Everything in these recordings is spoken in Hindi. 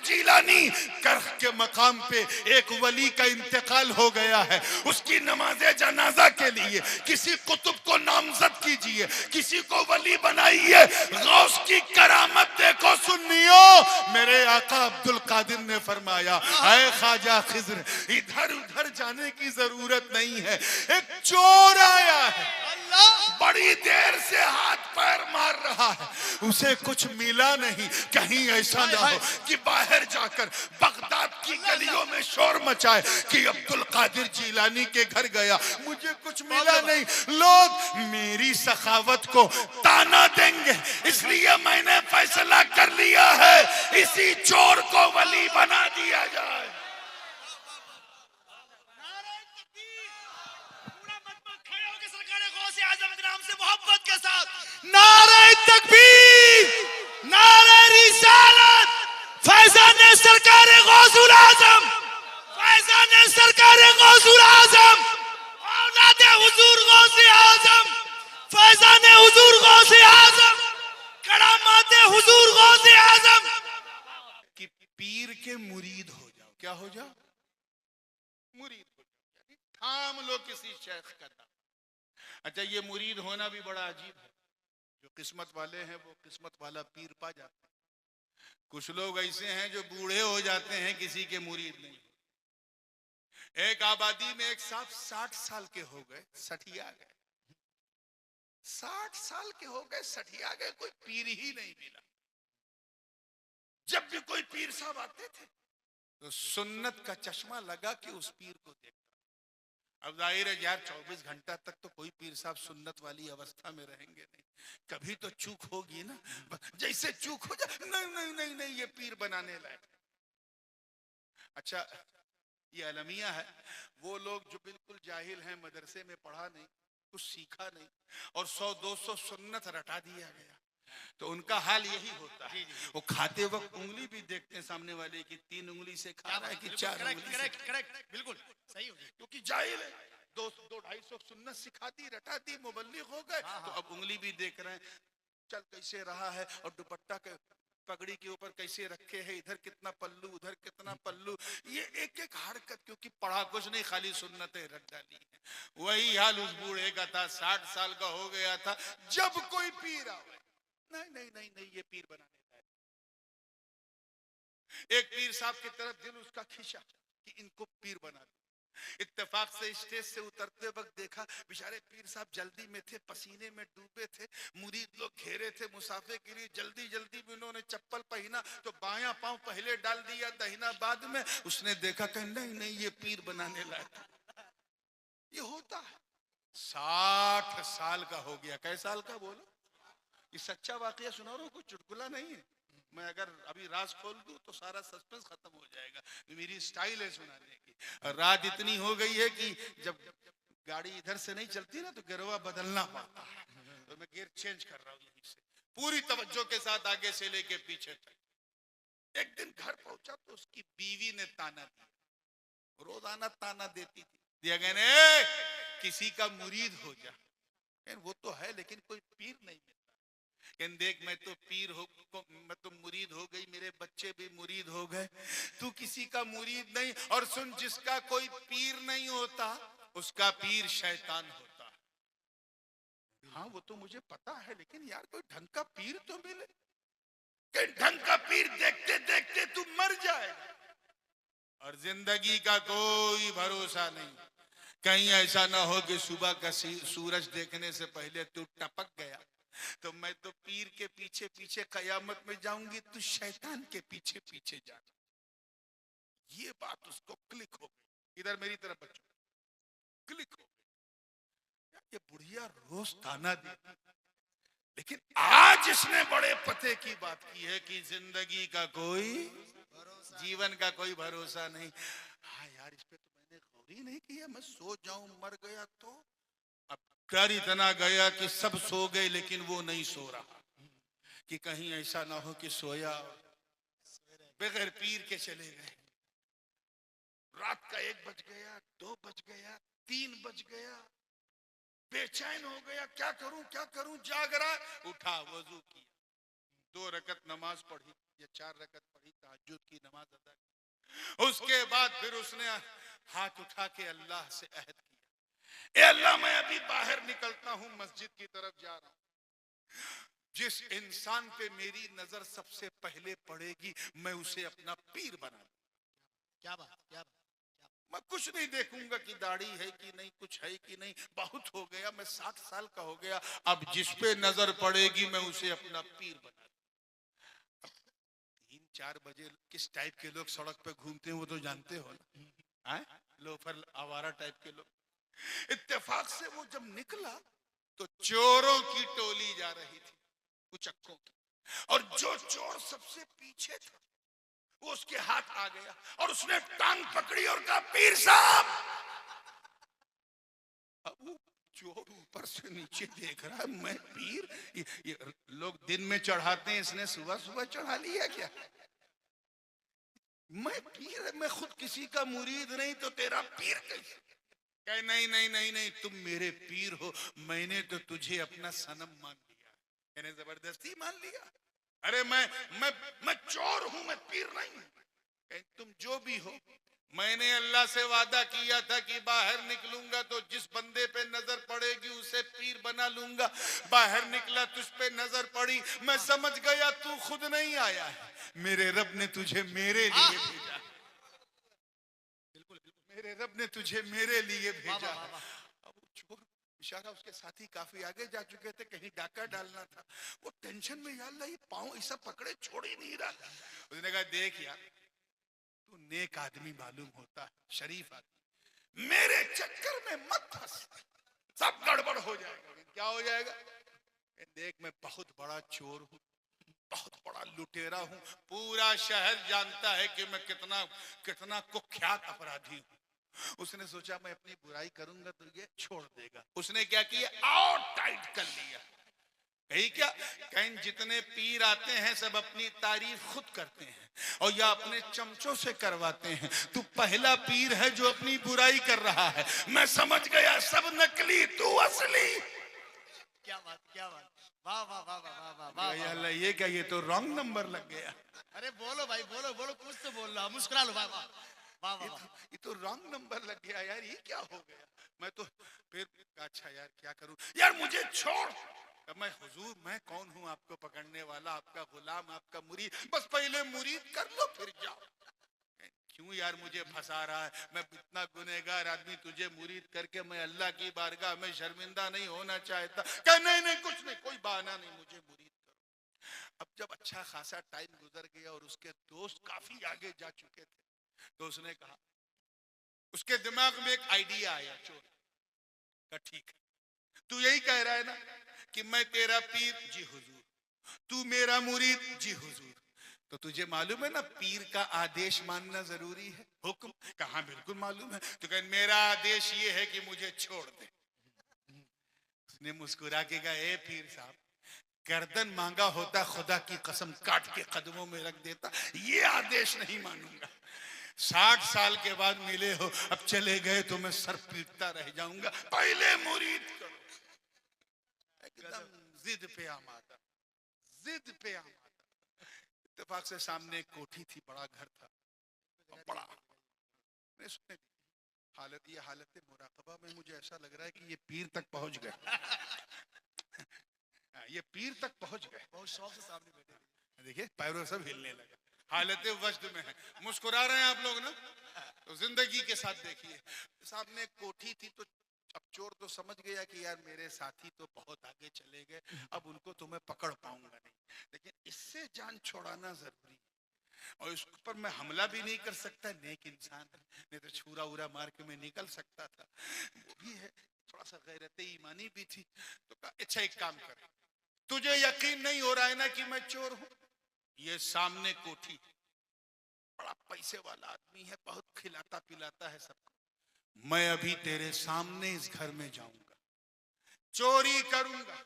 जीलानी करख के मकाम पे एक वली का इंतकाल हो गया है, उसकी नमाज़े जनाजा के लिए किसी कुतुब को नामजद कीजिए, किसी को वली बनाइए। गौस की करामत देखो सुन्नियों। मेरे आका अब्दुल कादिर ने फरमाया, ऐ ख्वाजा खिज़्र, इधर उधर जाने की जरूरत नहीं है। एक चोर आया है, बड़ी देर से हाथ पैर मार रहा है, उसे कुछ मिला नहीं। कहीं ऐसा ना हो कि बाहर जाकर बगदाद की गलियों में शोर मचाए कि अब्दुल कादिर जीलानी के घर गया, मुझे कुछ मिला नहीं। लोग मेरी सखावत को ताना देंगे, इसलिए मैंने फैसला कर लिया है इसी चोर को वली बना दिया जाए। मोहब्बत के साथ नारे तकबीर, नारे रिसालत, फैज़ान सरकार गौसुल आज़म, फैज़ान सरकार गौसुल आज़म, औलादे हुजूर गौसे आज़म, फैज़ान हुजूर गौसे आज़म, करामाते हुजूर गौसे आज़म। कि पीर के मुरीद हो जाओ। क्या हो जाओ? मुरीद हो जाओ, थाम लो किसी शेख का नाम। अच्छा, ये मुरीद होना भी बड़ा अजीब है। जो किस्मत वाले हैं वो किस्मत वाला पीर पा जाते हैं। कुछ लोग ऐसे हैं जो बूढ़े हो जाते हैं, किसी के मुरीद नहीं। एक आबादी में एक साहब 60 साल के हो गए, सठिया गए। 60 साल के हो गए, सठिया गए, कोई पीर ही नहीं मिला। जब भी कोई पीर साहब आते थे तो सुन्नत का चश्मा लगा कि उस पीर को देखता। अब जाहिर है यार, 24 घंटा तक तो कोई पीर साहब सुन्नत वाली अवस्था में रहेंगे नहीं, कभी तो चूक होगी ना। जैसे चूक हो जाए, नहीं नहीं नहीं नहीं, ये पीर बनाने लायक। अच्छा, ये अलमिया है, वो लोग जो बिल्कुल जाहिल हैं, मदरसे में पढ़ा नहीं, कुछ सीखा नहीं, और 100-200 सुन्नत रटा दिया गया, तो उनका हाल यही होता है। वो खाते वक्त उंगली भी देखते हैं सामने वाले की, 3 उंगली से खा रहा है कि 4 उंगली से। करेक्ट, बिल्कुल सही हो गया, क्योंकि जाहिल है। 200-250 सुन्नत सिखा दी, रटा दी, मुबल्लिग हो गए, तो अब उंगली भी देख रहे हैं, चल कैसे रहा है, और दुपट्टा के पगड़ी के ऊपर कैसे रखे हैं, इधर कितना पल्लू, उधर कितना पल्लू, ये एक एक हरकत, क्योंकि पढ़ा कुछ नहीं, खाली सुन्नतें रट डाली है। वही हाल उस बूढ़े का था, 60 साल का हो गया था। जब कोई पीर आवे, नहीं नहीं नहीं नहीं, ये पीर बनाने लायक। एक पीर साहब की तरफ दिल उसका खींचा कि इनको पीर बना दो। इत्तेफाक से स्टेज से उतरते वक्त देखा, बेचारे पीर साहब जल्दी में थे, पसीने में डूबे थे, मुरीद लोग घेरे थे मुसाफे के लिए। जल्दी जल्दी में उन्होंने चप्पल पहना तो बायां पांव पहले डाल दिया, दाहिना बाद में। उसने देखा कि नहीं नहीं, ये पीर बनाने लायक। ये होता है। 60 साल का हो गया। कै साल का बोलो? ये सच्चा वाकया सुना रहा हूं, कोई चुटकुला नहीं है। मैं अगर अभी राज खोल दूं तो सारा सस्पेंस खत्म हो जाएगा। मेरी स्टाइल है सुनाने की। रात इतनी हो गई है कि जब गाड़ी इधर से नहीं चलती ना तो गिरवा बदलना पड़ता है, तो मैं गियर चेंज कर रहा हूं यहीं से, पूरी तवज्जो के साथ आगे से लेके पीछे तक। एक दिन घर पहुंचा तो उसकी बीवी ने ताना दिया, रोजाना ताना देती थी, दिया गया किसी का मुरीद हो जा। वो तो है लेकिन कोई पीर नहीं मिलता। देख, मैं तो पीर हो, मैं तो मुरीद हो गई, मेरे बच्चे भी मुरीद हो गए, तू किसी का मुरीद नहीं। और सुन, जिसका कोई पीर नहीं होता उसका पीर शैतान होता है। हाँ वो तो मुझे पता है, लेकिन यार कोई ढंग का पीर तो मिले। कि ढंग का पीर देखते देखते तू मर जाएगा, और जिंदगी का कोई भरोसा नहीं। कहीं ऐसा ना हो कि सुबह का सूरज देखने से पहले तू टपक गया, तो मैं तो पीर के पीछे पीछे कयामत में जाऊंगी, तू शैतान के पीछे पीछे जा। ये बात उसको क्लिक हो गई। इधर मेरी तरफ बच्चों, क्लिक हो गई। ये बुढ़िया रोज ताना देती, लेकिन आज इसने बड़े पते की बात की है कि जिंदगी का कोई, जीवन का कोई भरोसा नहीं। हाँ यार, इस पे तो मैंने गौर ही नहीं किया। मैं सो जाऊं, मर गया तो। अब डर इतना गया कि सब सो गए लेकिन वो नहीं सो रहा, कि कहीं ऐसा ना हो कि सोया बगैर पीर के चले गए। रात का 1 बज गया, 2 बज गया, 3 बज गया, बेचैन हो गया, क्या करूं क्या करूं, जाग रहा। उठा, वजू किया, 2 रकत नमाज पढ़ी, या 4 रकत पढ़ी, तहज्जुद की नमाज अदा की। उसके बाद फिर उसने हाथ उठा के अल्लाह से अहद किया, ए अल्लाह मैं अभी बाहर निकलता हूं, मस्जिद की तरफ जा रहा हूं, जिस इंसान पे मेरी नजर सबसे पहले पड़ेगी मैं उसे अपना पीर बना दूं। क्या बात, क्या बात। मैं कुछ नहीं देखूंगा कि दाढ़ी है कि नहीं, कुछ है कि नहीं, बहुत हो गया, मैं 60 साल का हो गया, अब जिस पे नजर पड़ेगी मैं उसे अपना पीर बना दूं। 3-4 बजे किस टाइप के लोग सड़क पे घूमते हैं वो तो जानते हो ना, लोफर आवारा टाइप के लोग। इत्तेफाक से वो जब निकला तो चोरों की टोली जा रही थी, उचक्कों की, और जो चोर सबसे पीछे था वो उसके हाथ आ गया और उसने टांग पकड़ी और कहा, पीर साहब। अब वो चोर ऊपर से नीचे देख रहा है, मैं पीर, ये लोग दिन में चढ़ाते हैं, इसने सुबह सुबह चढ़ा लिया क्या? मैं पीर, मैं खुद किसी का मुरीद नहीं तो तेरा पीर कैसे? कहे नहीं नहीं नहीं नहीं, तुम मेरे पीर हो, मैंने तो तुझे अपना सनम मान लिया। मैंने जबरदस्ती मान लिया? अरे मैं चोर हूं, मैं पीर नहीं हूं। तुम जो भी हो, मैंने अल्लाह से वादा किया था कि बाहर निकलूंगा तो जिस बंदे पे नजर पड़ेगी उसे पीर बना लूंगा। बाहर निकला, तुझ पे नजर पड़ी, मैं समझ गया तू खुद नहीं आया है, मेरे रब ने तुझे मेरे लिए भेजा, मेरे रब ने तुझे मेरे लिए भेजा। अब वो चोर इशारा, उसके साथी काफी आगे जा चुके थे, कहीं डाका डालना था, वो टेंशन में, यार ये पांव ऐसा पकड़े छोड़ ही नहीं रहा। उसने कहा, देख यार तू नेक आदमी मालूम होता है, शरीफ आदमी, मेरे चक्कर में मत फंस, सब गड़बड़ हो जाएगा। क्या हो जाएगा? देख मैं बहुत बड़ा चोर हूँ, बहुत बड़ा लुटेरा हूँ, पूरा शहर जानता है कि मैं कितना कितना कुख्यात अपराधी हूँ। उसने सोचा मैं अपनी बुराई करूंगा तो ये छोड़ देगा। उसने क्या किया, और टाइट कर लिया। कहीं क्या, कहीं जितने पीर आते हैं सब अपनी तारीफ खुद करते हैं और या अपने चमचों से करवाते हैं। तू पहला पीर है जो अपनी बुराई कर रहा है। मैं समझ गया सब नकली, तू असली। क्या बात, क्या बात, वाह वाह वाह वाह वाह वाह वाह। ये क्या, ये तो रॉन्ग नंबर लग गया। अरे बोलो भाई, बोलो बोलो, कुछ तो बोल रहा, मुस्कुरा लो। वाह वाह वाह वाह। ये तो रॉन्ग नंबर लग गया यार, ये क्या हो गया? मैं तो फिर अच्छा यार क्या करूं, यार मुझे छोड़। मैं हुजूर, मैं कौन हूं आपको पकड़ने वाला, आपका गुलाम, आपका मुरीद, बस पहले मुरीद कर लो फिर जाओ। क्यों यार मुझे फंसा रहा है, मैं इतना गुनहगार आदमी, तुझे मुरीद करके मैं अल्लाह की बारगाह में शर्मिंदा नहीं होना चाहता। कह नहीं नहीं कुछ नहीं, कोई बहाना नहीं, मुझे मुरीद करो। अब जब अच्छा खासा टाइम गुजर गया और उसके दोस्त काफी आगे जा चुके थे तो उसने कहा, उसके दिमाग में एक आइडिया आया चोर का, ठीक है तू यही कह रहा है ना कि मैं तेरा पीर, जी हुजूर, तू मेरा मुरीद, जी हुजूर, तो तुझे मालूम है ना पीर का आदेश मानना जरूरी है, हुक्म? कहाँ, बिल्कुल मालूम है। तो कह मेरा आदेश ये है कि मुझे छोड़ दे। उसने मुस्कुरा के कहा, ए पीर साहब, गर्दन मांगा होता खुदा की कसम काट के कदमों में रख देता, ये आदेश नहीं मानूंगा। 60 साल के बाद मिले हो, अब चले गए तो मैं सर पीटता रह जाऊंगा, पहले मुरीद करो। एकदम जिद पे आमादा, जिद पे आमादा। इत्तेफाक से सामने एक कोठी थी, बड़ा घर था और बड़ा, मैं सुने हालत, ये हालत मुराकबा में मुझे ऐसा लग रहा है कि ये पीर तक पहुंच गए। ये पीर तक पहुंच गए, बहुत शौक से सामने बैठे, देखिए पैरों सब हिलने लगा, हालत वजद में है। मुस्कुरा रहे हैं आप लोग ना, तो जिंदगी के साथ देखिए। सामने कोठी थी तो अब चोर तो समझ गया कि यार मेरे साथी तो बहुत आगे चले गए, अब उनको तो मैं पकड़ पाऊंगा नहीं, लेकिन इससे जान छुड़ाना जरूरी है और इस पर मैं हमला भी नहीं कर सकता, नेक इंसान नहीं तो छुरा उरा मार के मैं निकल सकता था, वो भी है, थोड़ा सा गैरत ईमानी भी थी। तो कहा अच्छा एक काम कर, तुझे यकीन नहीं हो रहा है ना कि मैं चोर हूं, ये सामने कोठी, बड़ा पैसे वाला आदमी है, बहुत खिलाता पिलाता है सबको, मैं अभी तेरे सामने इस घर में जाऊंगा, चोरी करूंगा,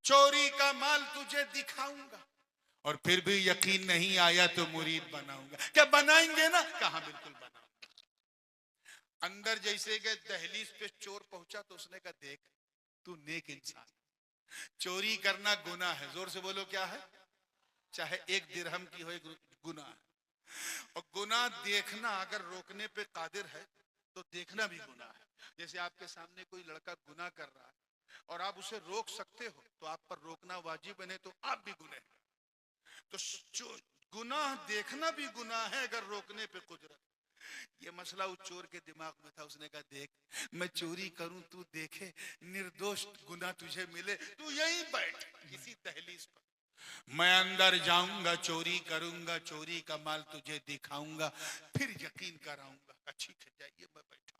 चोरी का माल तुझे दिखाऊंगा और फिर भी यकीन नहीं आया तो मुरीद बनाऊंगा। क्या बनाएंगे ना? कहा बिल्कुल बनाऊंगा। अंदर जैसे गए दहलीज पे चोर पहुंचा तो उसने कहा देख तू नेक इंसान, चोरी करना गुनाह है, जोर से बोलो क्या है? चाहे 1 दिरहम की हो, एक गुनाह है। और गुनाह देखना अगर रोकने पे कादिर है तो देखना भी गुनाह है। जैसे आपके सामने कोई लड़का गुनाह कर रहा है और आप उसे रोक सकते हो तो आप पर रोकना वाजिब है, नहीं तो आप भी गुनहगार। तो जो गुनाह देखना भी गुनाह है अगर रोकने पे कुदरत। ये मसला उस चोर के दिमाग में था। उसने कहा देख मैं चोरी करूं तू देखे, निर्दोष गुनाह तुझे मिले, तू यहीं बैठ इसी दहलीज पर, मैं अंदर जाऊंगा, चोरी करूंगा, चोरी का माल तुझे दिखाऊंगा, फिर यकीन कराऊंगा। अच्छी है जाइए, मैं बैठा।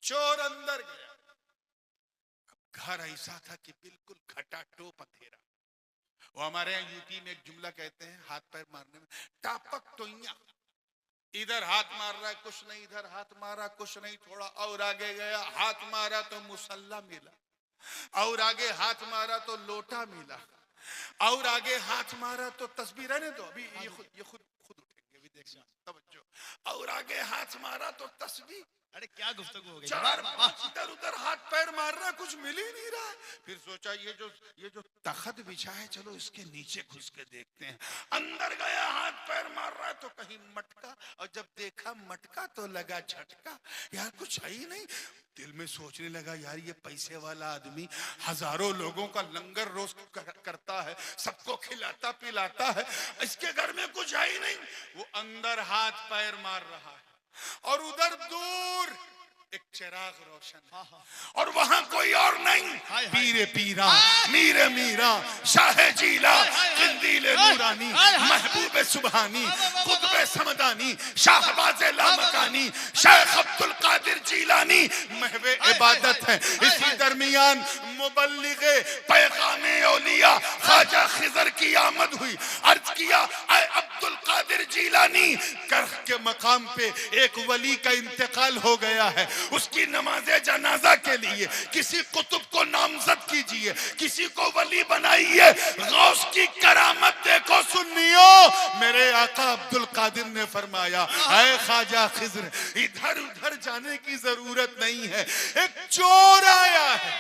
चोर अंदर गया। अब घर ऐसा था कि बिल्कुल खटाटोप अंधेरा। वो हमारे यहाँ यूपी में एक जुमला कहते हैं हाथ पैर मारने में, टापक टोइया। इधर हाथ मार रहा है कुछ नहीं, इधर हाथ मारा कुछ नहीं, थोड़ा और आगे गया, हाथ मारा तो मुसल्ला मिला, और आगे हाथ मारा तो लोटा मिला, और आगे हाथ मारा तो तस्बीर। रहने दो अभी, ये खुद उठेंगे, अभी देखना तवज्जो। और आगे हाथ मारा तो तस्बीर। अरे क्या गुफ्तगू हो गई। इधर उधर हाथ पैर मार रहा, कुछ मिल ही नहीं रहा। फिर सोचा ये जो तख्त बिछा है, चलो इसके नीचे घुस के देखते हैं। अंदर गया, हाथ पैर मार रहा है तो कहीं मटका, और जब देखा मटका तो लगा झटका, यार कुछ है ही नहीं। दिल में सोचने लगा यार ये पैसे वाला आदमी हजारों लोगों का लंगर रोज करता है, सबको खिलाता पिलाता है, इसके घर में कुछ है ही नहीं। वो अंदर हाथ पैर मार रहा है और उधर दूर एक चिराग रोशन है, और वहां कोई और नहीं, पीरे पीरा, मीरे मीरा, शाहे जीला, किंदीले नूरानी, महबूबे सुबहानी, कुतुबे समदानी, शाहबाजे लामकानी, शेख अब्दुल कादिर जीलानी महवे इबादत है। इसी दरमियान मुबल्लिगे पैगामे औलिया ख्वाजा खिजर की आमद हुई। अर्ज किया ऐ अब्दुल कादिर जीलानी, करख के मकाम पे एक वली का इंतकाल हो गया है, उसकी नमाज़े जनाजा के लिए किसी कुतुब को नामजद कीजिए, किसी को वली बनाइए। गौस की करामत देखो सुन्नियो। मेरे आका अब्दुल कादिर ने फरमाया ऐ ख्वाजा खिजर, इधर उधर जाने की जरूरत नहीं है। एक चोर आया है,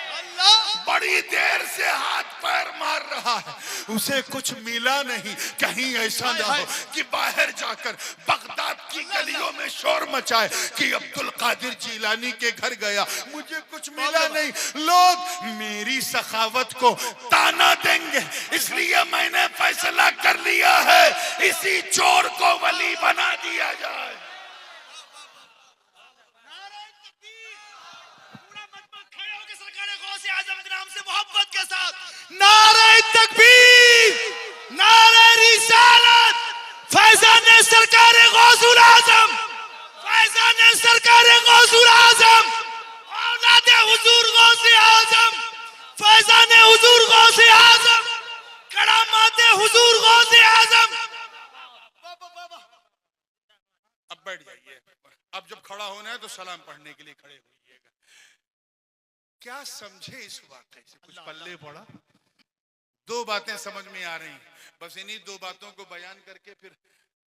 बड़ी देर से हाथ पैर मार रहा है, उसे कुछ मिला नहीं। कहीं ऐसा ना हो कि बाहर जाकर बगदाद की गलियों में शोर मचाए कि अब्दुल कादिर जीलानी के घर गया, मुझे कुछ मिला नहीं। लोग मेरी सखावत को ताना देंगे, इसलिए मैंने फैसला कर लिया है इसी चोर को वली बना दिया जाए। मोहब्बत के साथ नारे तकबीर, नारे रिसालत, फैजान सरकार गौसुल आजम, फैजान सरकार गौसुल आजम, औलाद हुजूर गौसे आजम, फैजान हुजूर गौसे आजम, करामात हुजूर गौसे आजम। अब बैठ जाइए। अब जब खड़ा होना है तो सलाम पढ़ने के लिए खड़े होइएगा। क्या समझे इस वाक़े से? कुछ पल्ले पड़ा? 2 बातें समझ में आ रही, बस इन्हीं 2 बातों को बयान करके फिर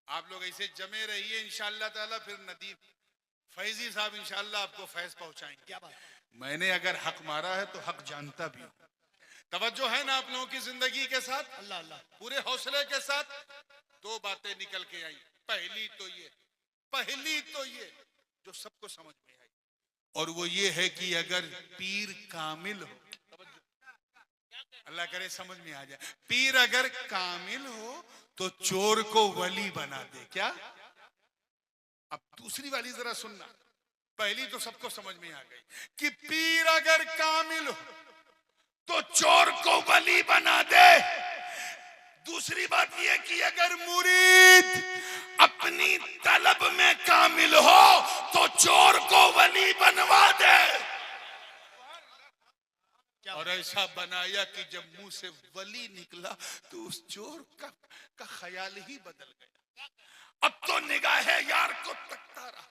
आप लोग ऐसे जमे रहिए इंशाअल्लाह ताला। फिर नदीम फैजी साहब इंशाअल्लाह आपको फैज पहुंचाएंगे। क्या बात? मैंने अगर हक मारा है तो हक जानता भी हूं। तवज्जो है ना आप लोगों की जिंदगी के साथ? अल्लाह अल्लाह। पूरे हौसले के साथ 2 बातें निकल के आई। पहली तो ये जो सबको समझ में आई, और वो ये है कि अगर पीर कामिल हो, अल्लाह करे समझ में आ जाए, पीर अगर कामिल हो तो चोर को वली बना दे। क्या? अब दूसरी वाली जरा सुनना। पहली तो सबको समझ में आ गई कि पीर अगर कामिल हो तो चोर को वली बना दे। दूसरी बात यह कि अगर मुरीद अपनी तलब में कामिल हो तो चोर को वली बनवा दे। और ऐसा बनाया कि जब मुंह से वली निकला तो उस चोर का ख्याल ही बदल गया। अब तो निगाहे यार को तकता रहा।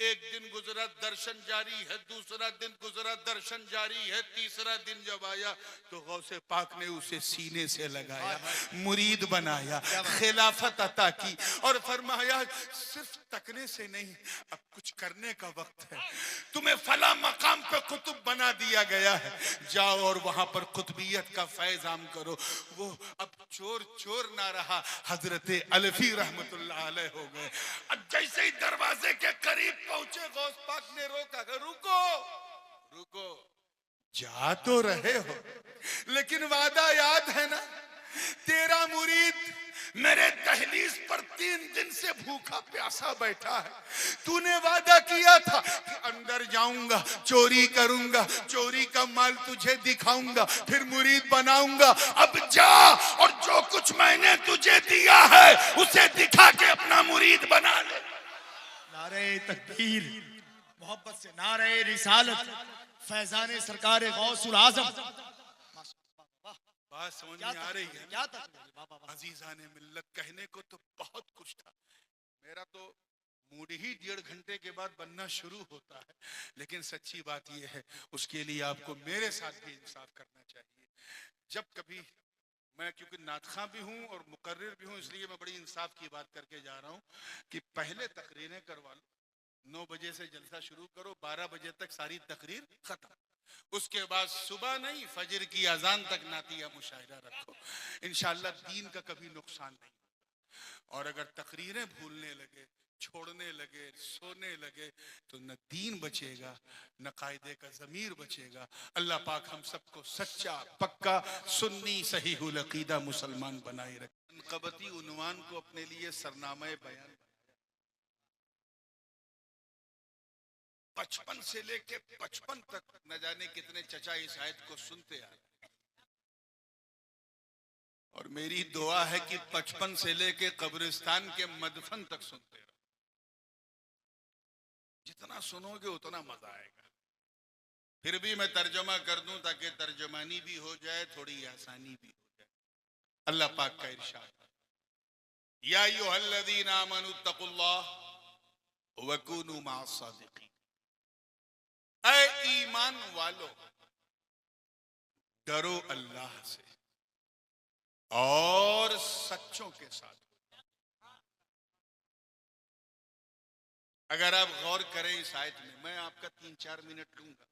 एक दिन गुजरा दर्शन जारी है, दूसरा दिन गुजरा दर्शन जारी है, तीसरा दिन जब आया तो गौसे पाक ने उसे सीने से लगाया, मुरीद बनाया, खिलाफत अता की और फरमाया सिर्फ तकने से नहीं, अब कुछ करने का वक्त है। तुम्हें फला मकाम पे कुतुब बना दिया गया है, जाओ और वहां पर कुतुबियत का फैज आम करो। वो अब चोर चोर ना रहा, हजरत अलफी रहमतुल्लाह अलैह हो गए। अब जैसे ही दरवाजे के करीब पहुंचे, गौस पाक ने रोका, रुको रुको, जा तो रहे हो लेकिन वादा याद है ना, तेरा मुरीद मेरे दहलीज पर 3 दिन से भूखा प्यासा बैठा है। तूने वादा किया था कि अंदर जाऊंगा, चोरी करूंगा, चोरी का माल तुझे दिखाऊंगा, फिर मुरीद बनाऊंगा। अब जा और जो कुछ मैंने तुझे दिया है उसे दिखा के अपना मुरीद बना ले। नारे तकबीर, मोहब्बत से नारे रिसालत, फैजाने सरकार गौसुल आजम। बात समझ में आ रही है? क्या तकबीर, अजीजाने मिल्लत, कहने को तो बहुत कुछ था। मेरा तो मूड ही 1.5 घंटे के बाद बनना शुरू होता है, लेकिन सच्ची बात यह है उसके लिए आपको मेरे साथ भी इंसाफ करना चाहिए। जब कभी मैं, क्योंकि नातखा भी हूं और मुकर्रिर भी हूं, इसलिए मैं बड़ी इंसाफ की बात करके जा रहा हूं कि पहले तकरीरें करवा लो, 9 बजे से जलसा शुरू करो, 12 बजे तक सारी तकरीर खत्म। उसके बाद सुबह नहीं, फजर की अजान तक नातिया मुशायरा रखो, इंशाअल्लाह दीन का कभी नुकसान नहीं। और अगर तकरीरें भूलने लगे, छोड़ने लगे, सोने लगे, तो न दीन बचेगा न कायदे का ज़मीर बचेगा। अल्लाह पाक हम सबको सच्चा पक्का सुन्नी सहीहुल अकीदा मुसलमान बनाए रखे। कबती उन्वान को अपने लिए सरनामे बयान 55 से लेके 55 तक न जाने कितने चचा इस आयत को सुनते आए, और मेरी दुआ है कि 55 से लेके कब्रिस्तान के मदफन तक सुनते रहो। जितना सुनोगे उतना मजा आएगा। फिर भी मैं तर्जमा कर दूं ताकि तर्जमानी भी हो जाए, थोड़ी आसानी भी हो जाए। अल्लाह पाक का इरशाद, या अय्युहल्लज़ीना आमनुत्तकुल्लाह वकूनू मअस सादिकीन। ऐ ईमान वालो, डरो अल्लाह से और सच्चों के साथ। अगर आप गौर करें इस आयत में, मैं आपका 3-4 मिनट लूंगा,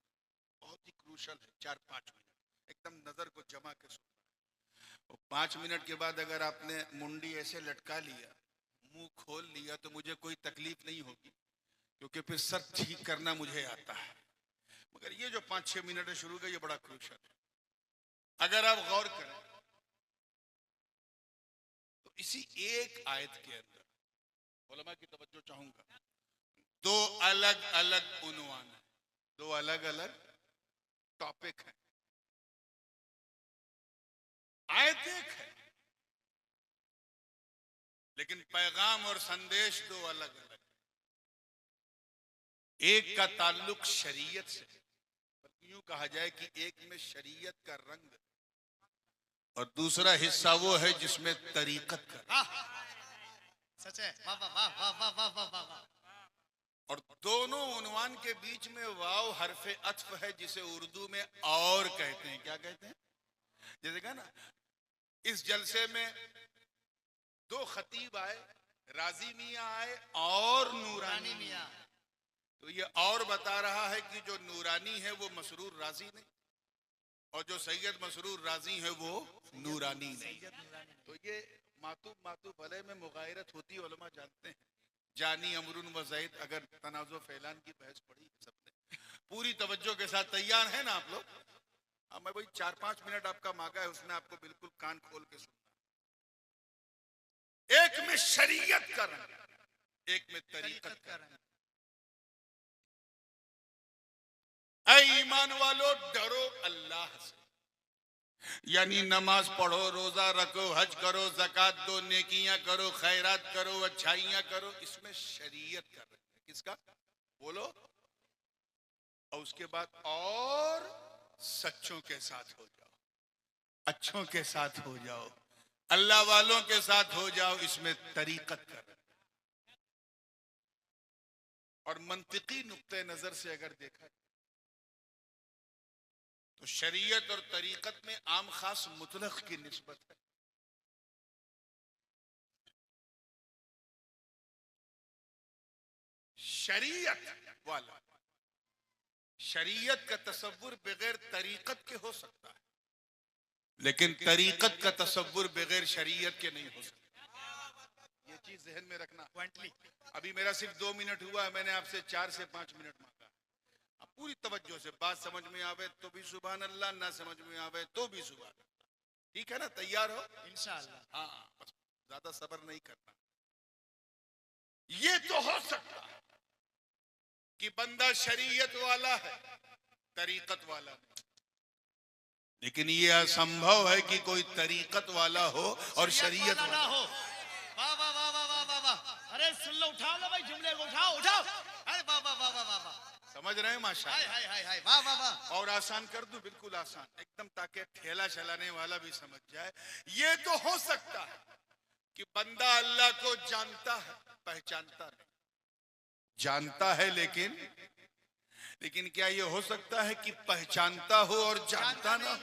बहुत ही क्रूशल है, 4-5 मिनट एकदम नजर को जमा के सुनना। 5 मिनट के बाद अगर आपने मुंडी ऐसे लटका लिया, मुंह खोल लिया, तो मुझे कोई तकलीफ नहीं होगी, क्योंकि फिर सर ठीक करना मुझे आता है। मगर ये जो 5-6 मिनट शुरू का, ये बड़ा क्रूशल है। अगर आप गौर करें तो इसी एक आयत के अंदर उलमा की तवज्जो चाहूंगा, 2 अलग अलग उन्वान है, 2 अलग अलग टॉपिक है। आयत एक है लेकिन पैगाम और संदेश 2 अलग अलग। एक का ताल्लुक शरीयत से, यूं कहा जाए कि एक में शरीयत का रंग और दूसरा हिस्सा वो है जिसमें तरीकत का। सच है, वाह वाह वाह वाह वाह वाह वाह वाह। और दोनों उन्वान के बीच में वाव हरफे अत्फ है, जिसे उर्दू में और कहते हैं। क्या कहते हैं? जैसे कहा ना, इस जलसे में 2 खतीब आए, राजी मियाँ आए और नूरानी मियाँ। तो ये और बता रहा है कि जो नूरानी है वो मसरूर राजी नहीं, और जो सैयद मसरूर राजी है वो नूरानी नहीं। तो ये मातूब भले में मुगायरत होती है, उलमा जानते हैं। जानी अमरुन व ज़ैद, अगर तनाज़ुर फैलान की बहस पड़ी सबने, पूरी तवज्जो के साथ तैयार है ना आप लोग? हाँ, मैं भाई 4-5 मिनट आपका मांगा है, उसमें आपको बिल्कुल कान खोल के सुनना। एक में शरीयत का रंग, एक में तरीकत का रंग। ऐ ईमान वालो, डरो अल्लाह से, यानी नमाज पढ़ो, रोजा रखो, हज करो, ज़कात दो, नेकियां करो, खैरात करो, अच्छाइयां करो। इसमें शरीयत का रंग है। किसका? बोलो। और उसके बाद और सच्चों के साथ हो जाओ, अच्छों के साथ हो जाओ, अल्लाह वालों के साथ हो जाओ। इसमें तरीकत का रंग। और मंतिकी नुक्ते नजर से अगर देखा तो शरीयत और तरीकत में आम खास मुतलक की निस्बत है। शरीयत वाला, शरीयत का तसव्वुर बगैर तरीकत के हो सकता है, लेकिन तरीकत का तसव्वुर बगैर शरीयत के नहीं हो सकता। ये चीज जहन में रखना। अभी मेरा सिर्फ 2 मिनट हुआ है, मैंने आपसे 4 से 5 मिनट मांगा। अब पूरी तवज्जो से बात समझ में आवे तो भी सुभान अल्लाह, ना समझ में आवे तो भी सुभान अल्लाह। ठीक है ना? तैयार हो इंशाअल्लाह। हाँ, बस ज्यादा सब्र नहीं करना। ये तो हो सकता है कि बंदा शरीयत वाला है, तरीकत वाला नहीं, लेकिन ये असंभव है कि कोई तरीकत वाला हो और शरीयत वाला ना हो। वाह वाह वाह वाह वाह वाह वाह। अरे सुन लो, उठाओ लो भाई, जुमले को उठाओ उठाओ। अरे वाह वाह वाह वाह वाह वाह। समझ रहे हैं माशाअल्लाह? हाय हाय हाय, वाह वाह वाह। और आसान कर दूं, बिल्कुल आसान एकदम, ताकि ठेला चलाने वाला भी समझ जाए। ये तो हो सकता है कि बंदा अल्लाह को जानता है, पहचानता नहीं। जानता है लेकिन क्या ये हो सकता है कि पहचानता हो और जानता ना हो?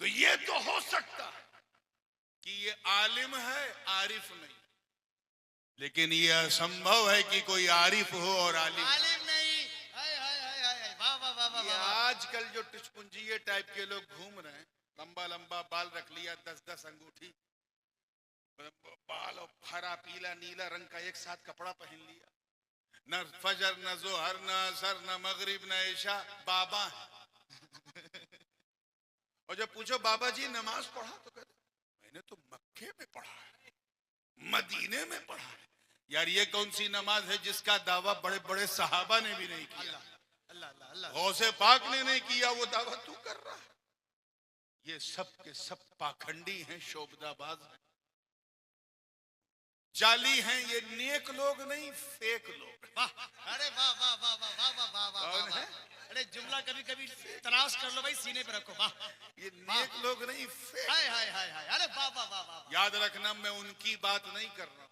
तो ये तो हो सकता है कि ये आलिम है, आरिफ नहीं, लेकिन ये असंभव है कि कोई आरिफ हो और आलिम नहीं। हाय हाय हाय हाय, वाह वाह वाह वाह। ये आजकल जो टिचपुंजिये टाइप के लोग घूम रहे हैं, लंबा लंबा बाल रख लिया, 10-10 अंगूठी बाल और हरा पीला नीला रंग का एक साथ कपड़ा पहन लिया, न फजर न जोहर न असर न मगरिब न ईशा, बाबा और जब पूछो बाबा जी नमाज पढ़ा तो कहते मैंने तो मक्के में पढ़ा है, मदीने में पढ़ा है। यार ये कौन सी नमाज है जिसका दावा बड़े बड़े सहाबा ने भी नहीं किया, अल्लाह अल्लाह अल्लाह, गौसे पाक ने नहीं किया, वो दावा तू कर रहा है। ये सब के सब पाखंडी हैं, शोबदाबाज हैं, जाली हैं। ये नेक लोग नहीं, फेक लोग। अरे वाह वाह वाह वाह वाह वाह वाह वाह कौन वाह। है? अरे जुमला कभी कभी तराश कर लो भाई, सीने पे रखो। वाह, ये नेक लोग नहीं, फेक। हाय हाय हाय हाय। अरे वाह वाह वाह वाह। याद रखना, मैं उनकी बात नहीं कर रहा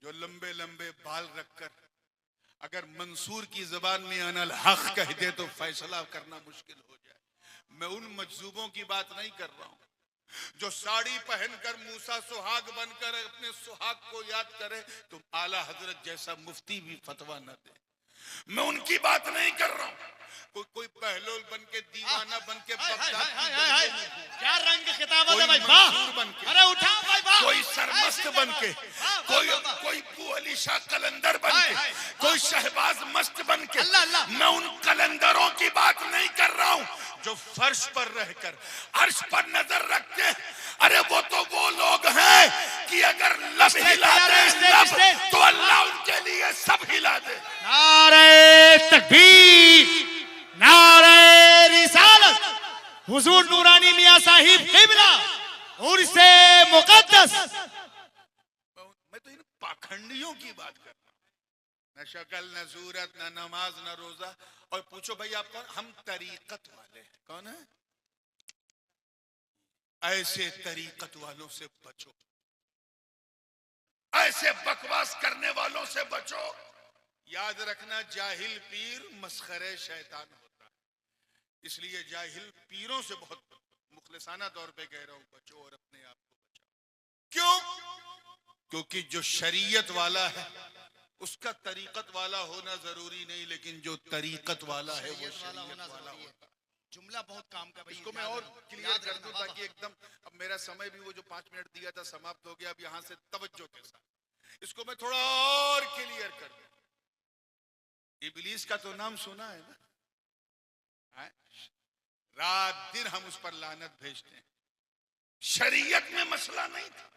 जो लंबे लंबे बाल रखकर अगर मंसूर की जबान में अनल हक कह दे तो फैसला करना मुश्किल हो जाए। मैं उन मजजूबों की बात नहीं कर रहा हूं जो साड़ी पहनकर मूसा सुहाग बनकर अपने सुहाग को याद करे तो आला हजरत जैसा मुफ्ती भी फतवा न दे। मैं उनकी बात नहीं कर रहा हूं। कोई पहलोल बन के, दीवाना बन के, क्या रंग खिताब है भाई, वाह। अरे उठाओ भाई, वाह। कोई सरमस्त बन के, कोई बू अली शाह कलंदर बन के, कोई शहबाज मस्त बन के, मैं उन कलंदरों की बात नहीं कर रहा हूं जो फर्श पर रहकर अर्श पर नजर रखते। अरे वो तो वो लोग हैं कि अगर लब हिला दे तो अल्लाह उनके लिए सब हिला दे। नारे तकबीर, नारे रिसालत, हुजूर नूरानी मियां साहिब किबला और से मुकद्दस। मैं तो इन पाखंडियों की बात कर रहा हूं, न शक्ल न सूरत न नमाज न रोजा। और पूछो भाई आप कौन? हम तरीकत वाले। कौन है? ऐसे तरीकत वालों से बचो, ऐसे बकवास करने वालों से बचो। याद रखना, जाहिल पीर मस्खरे शैतान होता है, इसलिए जाहिल पीरों से बहुत मुखलिसाना तौर पे कह रहा हूं, बचो और अपने आप को बचाओ। क्यों? क्योंकि जो शरीयत वाला है उसका तरीकत वाला होना जरूरी नहीं, लेकिन जो तरीकत वाला है वो शरीयत वाला होता है। जुमला बहुत काम का भाई। इसको मैं और क्लियर कर दूं ताकि एकदम, अब मेरा समय भी वो जो 5 मिनट दिया था समाप्त हो गया। अब यहां से तवज्जो के साथ इसको मैं थोड़ा और क्लियर कर दूं। इब्लीस का तो नाम सुना है ना? रात दिन हम उस पर लानत भेजते हैं। शरीयत में मसला नहीं था,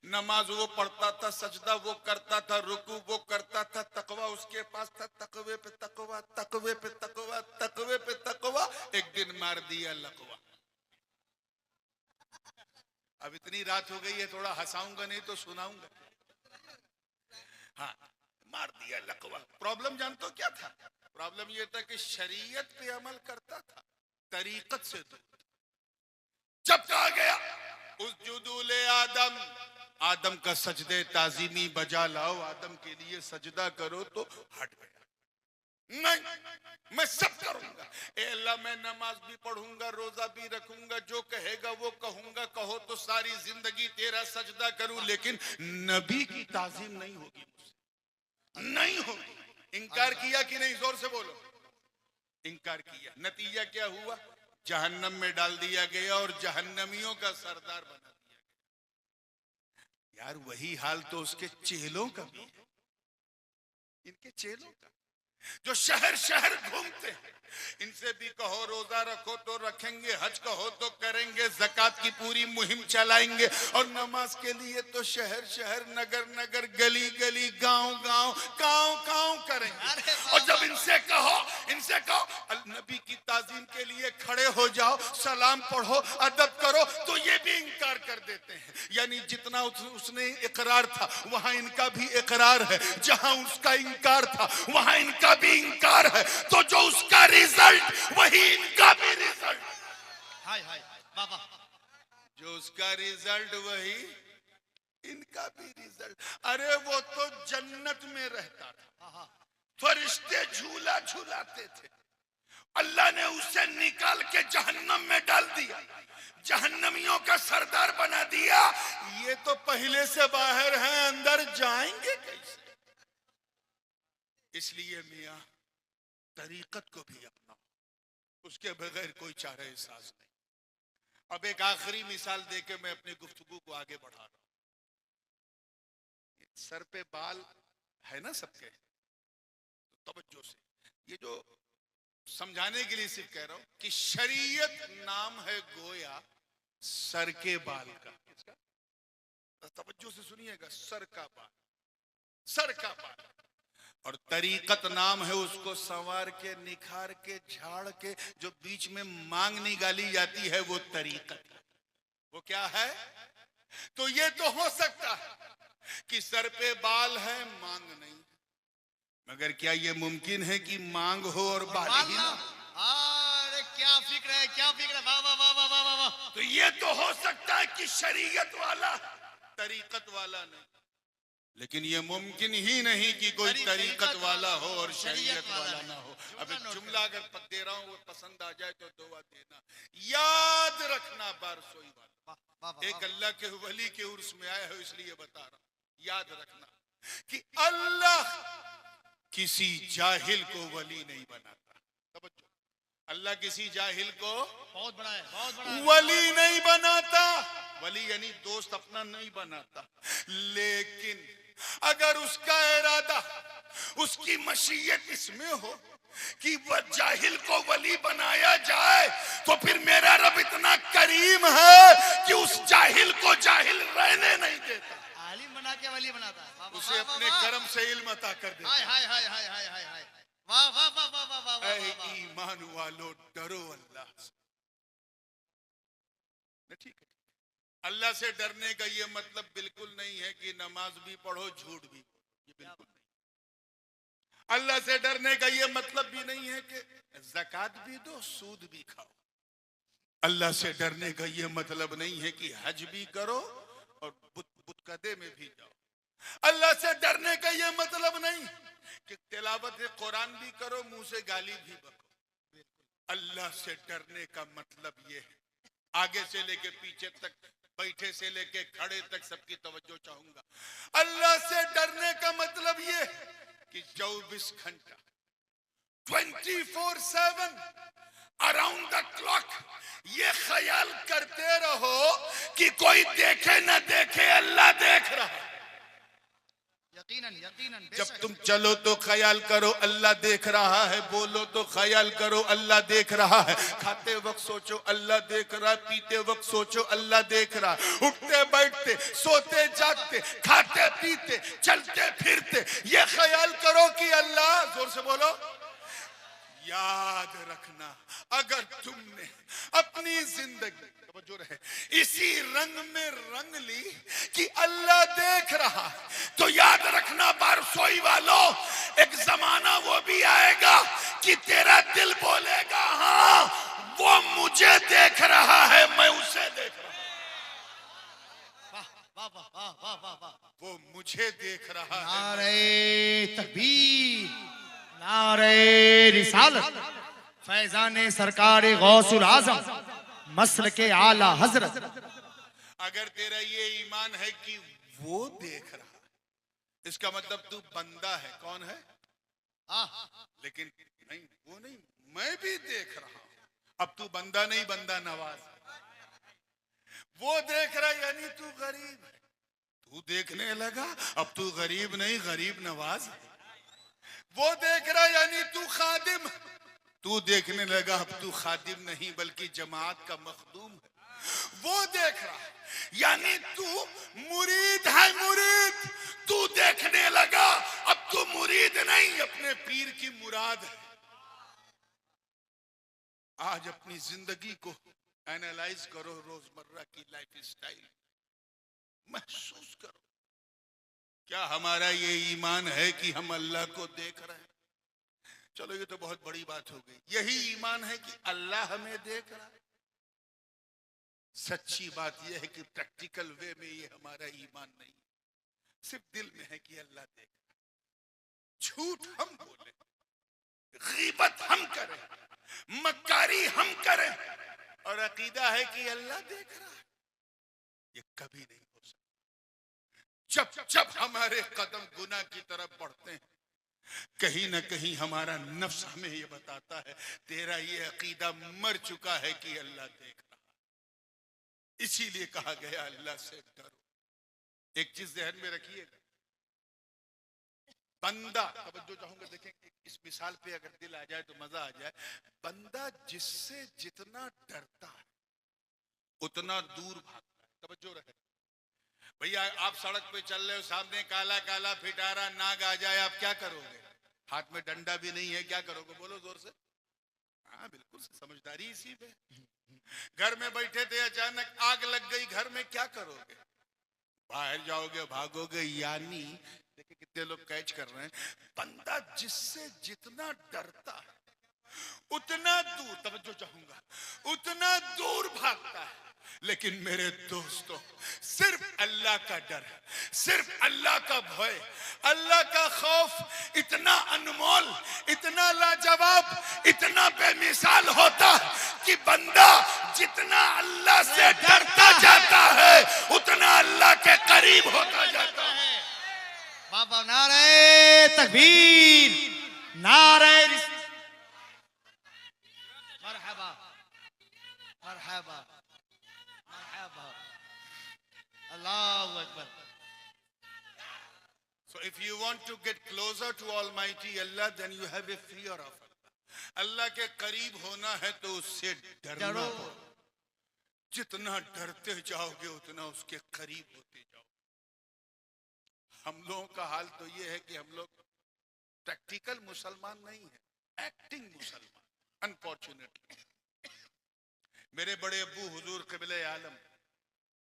नमाज वो पढ़ता था, सजदा वो करता था, रुकू वो करता था, तकवा उसके पास था, तकवे पे तकवा, तकवे पे तकवा, तकवे पे तकवा। एक दिन मार दिया लकवा। अब इतनी रात हो गई है, थोड़ा हंसाऊंगा नहीं तो सुनाऊंगा। हाँ, मार दिया लकवा। प्रॉब्लम जानते हो क्या था? प्रॉब्लम ये था कि शरीयत पे अमल करता था, तरीकत से दूर। जब कहा गया उस जुदूले आदम, आदम का सजदे ताजीमी बजा लाओ, आदम के लिए सजदा करो, तो हट गया। नहीं, मैं सब करूंगा। ए अल्लाह, मैं नमाज भी पढ़ूंगा, रोजा भी रखूंगा, जो कहेगा वो कहूंगा। कहो तो सारी जिंदगी तेरा सजदा करूं, लेकिन नबी की ताजीम नहीं होगी मुझसे, नहीं होगी। इनकार किया कि नहीं? जोर से बोलो। इनकार किया, नतीजा क्या हुआ? जहन्नम में डाल दिया गया और जहन्नमियों का सरदार बना दिया गया। यार वही हाल तो उसके चेलों का भी है, इनके चेलों का, जो शहर शहर घूमते हैं। इनसे भी कहो रोजा रखो तो रखेंगे, हज कहो तो करेंगे, ज़कात की पूरी मुहिम चलाएंगे, और नमाज के लिए तो शहर शहर, नगर नगर, गली गली, गांव गांव, कांव कांव करेंगे। और जब इनसे कहो नबी की ताजीम के लिए खड़े हो जाओ, सलाम पढ़ो, अदब करो, तो ये भी इनकार कर देते हैं। यानी जितना उसने इकरार था वहां इनका भी इकरार है, जहां उसका इनकार था वहां इनका भी इनकार है। तो जो उसका रिजल्ट वही इनका भी रिजल्ट। हाय हाय बाबा, जो उसका रिजल्ट वही इनका भी रिजल्ट। अरे वो तो जन्नत में रहता था, फरिश्ते झूला झूलाते थे, अल्लाह ने उसे निकाल के जहन्नम में डाल दिया, जहन्नमियों का सरदार बना दिया। ये तो पहले से बाहर हैं, अंदर जाएंगे कैसे? इसलिए मियां तरीकत को भी अपनाओ, उसके बगैर कोई चारा एहसास नहीं। अब एक आखिरी मिसाल देके मैं अपनी गुफ्तगू को आगे बढ़ा रहा हूं। सर पे बाल है ना सबके, तो तवज्जो से, ये जो समझाने के लिए सिर्फ कह रहा हूं कि शरीयत नाम है गोया सर के बाल का। किसका? तवज्जो से सुनिएगा, सर का बाल, सर का बाल। और तरीकत नाम है उसको संवार के, निखार के, झाड़ के, जो बीच में मांग निकाली जाती है, वो तरीकत। वो क्या है? तो ये तो हो सकता है कि सर पे बाल है, मांग नहीं, मगर क्या ये मुमकिन है कि मांग हो और बाल ही ना? अरे क्या फिक्र है, क्या फिक्र है, वाह वाह वाह वाह वाह वाह। तो ये तो हो सकता है कि शरीयत वाला, तरीकत वाला नहीं। लेकिन ये मुमकिन ही नहीं कि कोई तरीकत वाला हो और शरीयत वाला ना हो। अब एक जुमला अगर दे रहा हूं वो पसंद आ जाए तो दुआ देना। याद रखना बारसोई वाला, एक अल्लाह के वली के उर्स में आया है इसलिए बता रहा हूं। याद रखना कि अल्लाह किसी जाहिल को वली नहीं बनाता। समझो, अल्लाह किसी जाहिल को बहुत बड़ा है, बहुत बड़ा है, वली नहीं बनाता। वली यानी दोस्त अपना नहीं बनाता। लेकिन अगर उसका इरादा, उसकी मशीयत इसमें हो कि वह जाहिल को वली बनाया जाए, तो फिर मेरा रब इतना करीम है कि उस जाहिल को जाहिल रहने नहीं देता, आलिम बना के वली बनाता है। उसे अपने कर्म से इल्म अता कर देता। हाय हाय हाय हाय हाय हाय हाय, वाह वाह वाह वाह वाह वाह वाह। ईमान वालों डरो अल्लाह से। ठीक है, अल्लाह से डरने का ये मतलब बिल्कुल नहीं है कि नमाज भी पढ़ो, झूठ भी बोलो, ये बिल्कुल नहीं। अल्लाह से डरने का ये मतलब भी नहीं है कि ज़कात भी दो, सूद भी खाओ। अल्लाह से डरने का ये मतलब नहीं है कि हज भी करो और बुतकदे में भी जाओ। अल्लाह से डरने का ये मतलब नहीं कि तिलावत कुरान भी करो, मुंह से गाली भी बको। अल्लाह से डरने का मतलब ये है, आगे से लेके पीछे तक, बैठे से लेके खड़े तक सबकी तवज्जो चाहूंगा। अल्लाह से डरने का मतलब ये कि 24 घंटा 24/7 अराउंड द क्लॉक ये ख्याल करते रहो कि कोई देखे न देखे, अल्लाह देख रहा है। यकीनन यकीनन, जब तुम चलो तो ख्याल करो अल्लाह देख रहा है, बोलो तो ख्याल करो अल्लाह देख रहा है, खाते वक्त सोचो अल्लाह देख रहा है, पीते वक्त सोचो अल्लाह देख रहा है, उठते बैठते, सोते जागते, खाते पीते, चलते फिरते ये ख्याल करो कि अल्लाह, जोर से बोलो। याद रखना, अगर तुमने अपनी जिंदगी जो रहे इसी रंग में रंग ली कि अल्लाह देख रहा, तो याद रखना बारसोई वालों, एक जमाना वो भी आएगा कि तेरा दिल बोलेगा हाँ वो मुझे देख रहा है, मैं उसे देख रहा हूं। वाह वाह वाह वाह वाह वाह, वो मुझे देख रहा है। नारे तकबीर, नारे रिसालत, फैजाने सरकार गौसुल आजम, मसल के आला हजरत। अगर तेरा ये ईमान है कि वो देख रहा है, इसका मतलब तू बंदा है। कौन है? लेकिन नहीं, वो नहीं, मैं भी देख रहा हूं। अब तू बंदा नहीं, बंदा नवाज। वो देख रहा यानी तू गरीब है, तू देखने लगा अब तू गरीब नहीं, गरीब नवाज है। वो देख रहा यानी तू खादिम, तू देखने लगा अब तू खादिम नहीं बल्कि जमात का मखदूम है। वो देख रहा यानी तू मुरीद है, मुरीद। तू देखने लगा अब तू मुरीद नहीं, अपने पीर की मुराद है। आज अपनी जिंदगी को एनालाइज करो, रोजमर्रा की लाइफ स्टाइल महसूस करो। क्या हमारा ये ईमान है कि हम अल्लाह को देख रहे हैं? चलो ये तो बहुत बड़ी बात हो गई। यही ईमान है कि अल्लाह हमें देख रहा है? सच्ची बात यह है कि प्रैक्टिकल वे में ये हमारा ईमान नहीं, सिर्फ दिल में है कि अल्लाह देख रहा है। झूठ हम बोले, गीबत हम करें, मक्कारी हम करें और अकीदा है कि अल्लाह देख रहा है, ये कभी नहीं हो सकता। जब जब हमारे कदम गुनाह की तरफ बढ़ते हैं, कहीं ना कहीं हमारा नफ्स हमें ये बताता है तेरा ये अकीदा मर चुका है कि अल्लाह देख रहा है। इसीलिए कहा गया अल्लाह से डरो। एक चीज ध्यान में रखिएगा, बंदा, तवज्जो चाहूंगा, देखें इस मिसाल पे अगर दिल आ जाए तो मजा आ जाए। बंदा जिससे जितना डरता है उतना दूर भागता है। तवज्जो रहे भैया, आप सड़क पे चल रहे हो, सामने काला काला फिटारा नाग आ जाए, आप क्या करोगे? हाथ में डंडा भी नहीं है, क्या करोगे? बोलो जोर से। हाँ बिल्कुल, समझदारी इसी पे। घर में बैठे थे, अचानक आग लग गई घर में, क्या करोगे? बाहर जाओगे, भागोगे। यानी देखिए कितने लोग कैच कर रहे हैं, बंदा जिससे जितना डरता है उतना दूर, तवज्जो चाहूंगा, उतना दूर भागता है। लेकिन मेरे दोस्तों, सिर्फ अल्लाह का डर, सिर्फ अल्लाह का भय, अल्लाह का खौफ इतना अनमोल, इतना लाजवाब, इतना बेमिसाल होता है कि बंदा जितना अल्लाह से डरता जाता है उतना अल्लाह के करीब होता जाता है। बाबा नारे तकबीर, नारे मरहबा मरहबा मरहबा, अल्लाहु Akbar. So if you want to get closer to Almighty Allah, then you have a fear of Allah. अल्लाह के करीब होना है तो उससे डरना। जितना डरते जाओगे उतना उसके करीब होते जाओगे। हम लोगों का हाल तो ये है कि हम लोग प्रैक्टिकल मुसलमान नहीं है, एक्टिंग मुसलमान, अनफॉर्चुनेटली। मेरे बड़े अब्बू हुजूर क़िबले आलम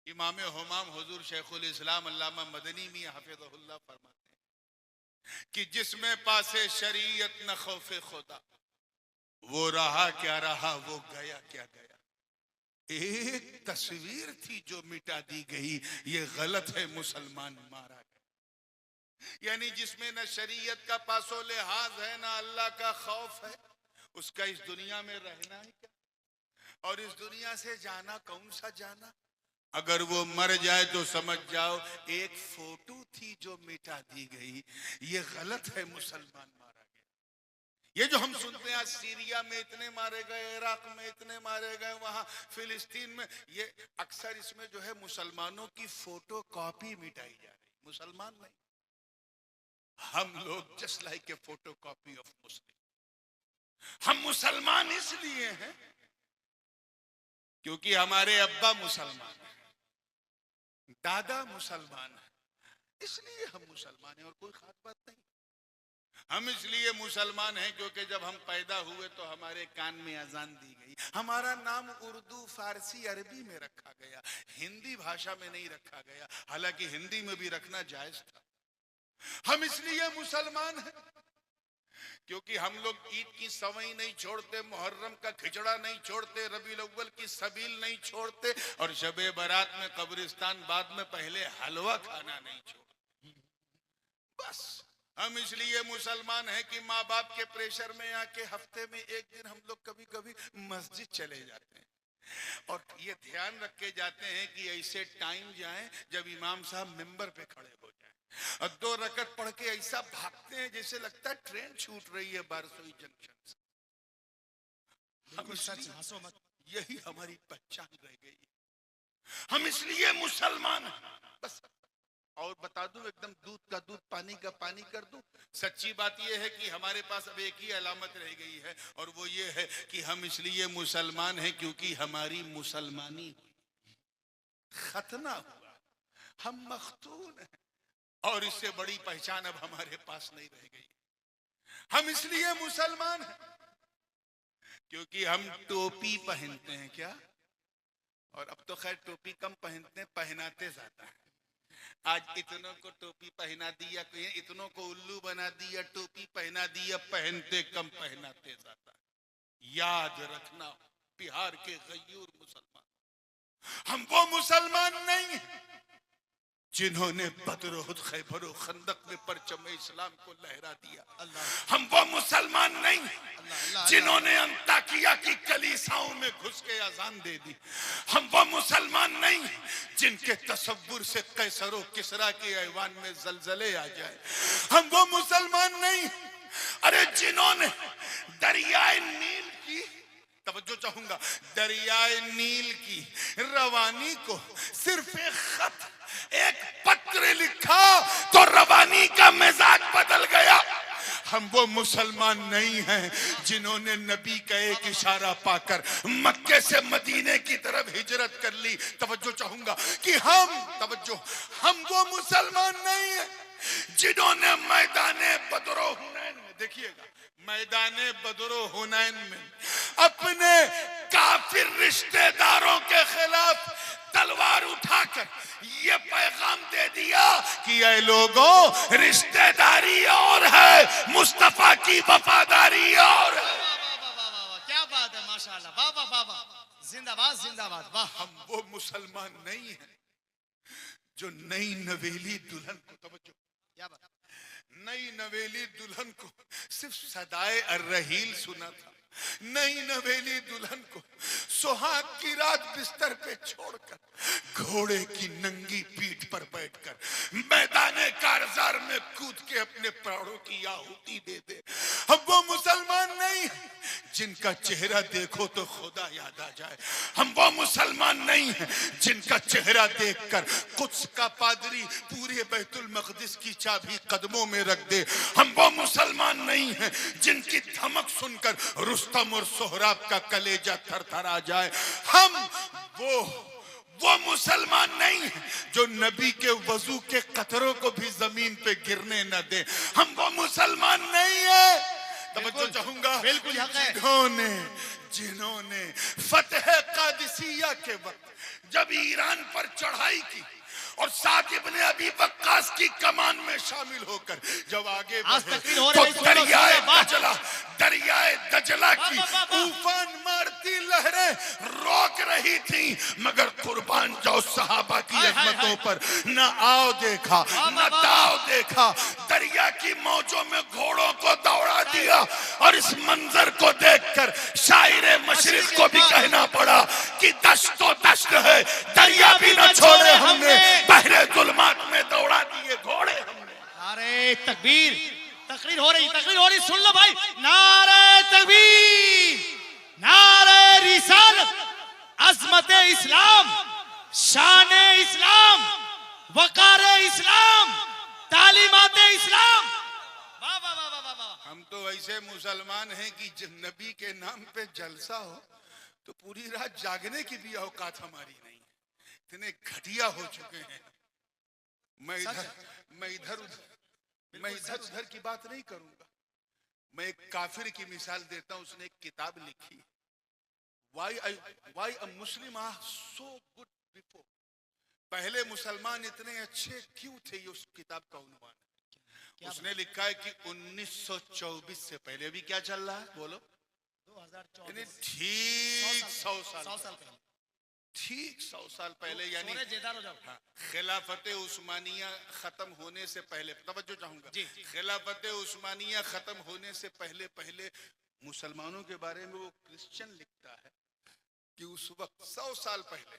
इमाम हुमाम हुजूर शेखुल इस्लाम अल्लामा मदनी मियां हफिज़हुल्लाह फरमाते हैं कि जिसमें पासे शरीयत न खौफे खुदा, वो रहा क्या रहा, वो गया क्या गया। एक तस्वीर थी जो मिटा दी गई, ये गलत है, मुसलमान मारा गया। यानी जिसमें न शरीयत का पासो लिहाज है न अल्लाह का खौफ है, उसका इस दुनिया में रहना है क्या? और इस दुनिया से जाना कौन सा जाना? अगर वो मर जाए तो समझ जाओ एक फोटो थी जो मिटा दी गई, ये गलत है, मुसलमान मारा गया। ये जो हम सुनते हैं आज सीरिया में इतने मारे गए, इराक में इतने मारे गए, वहां फिलिस्तीन में, ये अक्सर इसमें जो है मुसलमानों की फोटो कॉपी मिटाई जा रही, मुसलमान नहीं। हम लोग just like a photo copy of Muslim. हम मुसलमान इसलिए हैं क्योंकि हमारे अब्बा मुसलमान हैं, दादा मुसलमान है, इसलिए हम मुसलमान हैं, और कोई खास बात नहीं। हम इसलिए मुसलमान हैं क्योंकि जब हम पैदा हुए तो हमारे कान में अजान दी गई। हमारा नाम उर्दू, फारसी, अरबी में रखा गया, हिंदी भाषा में नहीं रखा गया, हालांकि हिंदी में भी रखना जायज था। हम इसलिए मुसलमान हैं क्योंकि हम लोग ईद की सवई नहीं छोड़ते, मुहर्रम का खिचड़ा नहीं छोड़ते, रबीउल अव्वल की सबील नहीं छोड़ते, और शबे बारात में कब्रिस्तान बाद में पहले हलवा खाना नहीं छोड़ते। बस हम इसलिए मुसलमान हैं कि माँ बाप के प्रेशर में आके हफ्ते में एक दिन हम लोग कभी कभी मस्जिद चले जाते हैं, और ये ध्यान रख के जाते हैं कि ऐसे टाइम जाएं जब इमाम साहब मिंबर पे खड़े हो जाएं, और 2 रकत पढ़ के ऐसा भागते हैं जैसे लगता है ट्रेन छूट रही है बारसोई जंक्शन से। बिल्कुल सच, हंसो मत। यही हमारी पहचान रह गई। हम इसलिए मुसलमान हैं बस। और बता दूं, एकदम दूध का दूध पानी का पानी कर दूं, सच्ची बात यह है कि हमारे पास अब एक ही अलामत रह गई है, और वो ये है कि हम इसलिए मुसलमान हैं क्योंकि हमारी मुसलमानी खतना हुआ, हम मख्तून हैं, और इससे बड़ी पहचान अब हमारे पास नहीं रह गई। हम इसलिए मुसलमान हैं क्योंकि हम टोपी पहनते हैं। क्या? और अब तो खैर टोपी कम पहनते हैं, पहनाते ज्यादा है। आज इतनों को टोपी पहना दिया, इतनों को उल्लू बना दिया, टोपी पहना दिया, पहनते कम पहनाते ज्यादा। याद रखना, बिहार के गयूर मुसलमान, हम वो मुसलमान नहीं हैं जिन्होंने बदर उहद खैबर और खंदक में परचम इस्लाम को लहरा दिया। हम वो मुसलमान नहीं हैं जिन्होंने अंताकिया की कलीसाओं में घुस के अजान दे दी। हम वो मुसलमान नहीं हैं जिनके तसव्वुर से कैसर और किसरा के ऐवान में जलजले आ जाए। हम वो मुसलमान नहीं हैं, अरे जिन्होंने दरियाए नील की, तवज्जो चाहूंगा, दरियाए नील की रवानी को सिर्फ एक खत, एक पत्र लिखा तो रवानी का मिजाज बदल गया। हम वो मुसलमान नहीं हैं जिन्होंने नबी का एक इशारा पाकर मक्के से मदीने की तरफ हिजरत कर ली। तवज्जो चाहूंगा कि हम वो मुसलमान नहीं हैं जिन्होंने मैदाने बदरो हुनैन में, देखिएगा, मैदाने बदरो हुनैन में अपने काफिर रिश्तेदारों के खिलाफ तलवार उठाकर ये पैगाम दे दिया कि ये लोगों, रिश्तेदारी और है, मुस्तफा की वफादारी और है। क्या बात है, माशाल्लाह, वाह वाह वाह वाह, जिंदाबाद जिंदाबाद, वाह। हम वो मुसलमान नहीं हैं जो नई नवेली दुल्हन को, तवज्जो, क्या बात, नई नवेली दुल्हन को सिर्फ सदाए अर्रहील सुना था। नई नवेली दुल्हन को सुहाग की रात बिस्तर पे छोड़कर घोड़े की नंगी पीठ पर बैठकर मैदाने कारजार में कूद के अपने प्राणों की आहुति दे दे। हम वो मुसलमान नहीं जिनका चेहरा देखो तो खुदा याद आ जाए। हम वो मुसलमान नहीं हैं जिनका चेहरा देखकर कुद्स का पादरी पूरे बैतुल मक़दिस की चाबी कदमों में रख दे। हम वो मुसलमान नहीं हैं जिनकी धमक सुनकर रुस्तम और सोहराब का कलेजा थरथरा जाए। हम वो मुसलमान नहीं हैं जो नबी के वजू के कतरों को भी जमीन पे गिरने न दे। हम वो मुसलमान नहीं है, तवज्जो चाहूंगा, बिल्कुल जिन्होंने फतह कादिसिया के वक्त जब ईरान पर चढ़ाई की और साथ इब्ने अबी वक्कास की कमान में शामिल होकर जब आगे बढ़े तो दरियाए दजला की उफान मारती लहरें रोक रही थी, मगर कुर्बान जाओ सहाबा की अजमतों पर न आओ देखा न दाव देखा। दरिया की मौजों में घोड़ों को दौड़ा दिया और इस मंजर को देखकर शायरे मशरिक को भी कहना पड़ा कि दश्त तो दश्त है, दरिया भी न छोड़े हमने, बहरे जुल्मात में दौड़ा दिए घोड़े हमने। अरे तकबीर, तकरीर हो रही, सुन लो भाई, नारे तकबीर, नारे रिसालत, अज़मत इस्लाम, शान इस्लाम, वकार इस्लाम, तालीमात इस्लाम। वाह वाह वाह वाह वाह। हम तो ऐसे मुसलमान हैं कि जब नबी के नाम पे जलसा हो तो पूरी रात जागने की भी औकात हमारी नहीं है, इतने घटिया हो चुके हैं। मैं इधर उधर की बात नहीं करूंगा। मैं एक काफिर की मिसाल देता हूं। उसने एक किताब लिखी, Why a Muslim are so good before। पहले मुसलमान इतने अच्छे क्यों थे, ये उस किताब का उन्वान है। उसने लिखा है कि 1924 से पहले भी क्या चल रहा है, बोलो, 2024, ठीक 100 साल पहले, ठीक 100 साल पहले, यानी खिलाफत उस्मानिया खत्म होने से पहले, तवज्जो चाहूंगा, खिलाफत उस्मानिया खत्म होने से पहले मुसलमानों के बारे में वो क्रिश्चियन लिखता है कि उस वक्त 100 साल पहले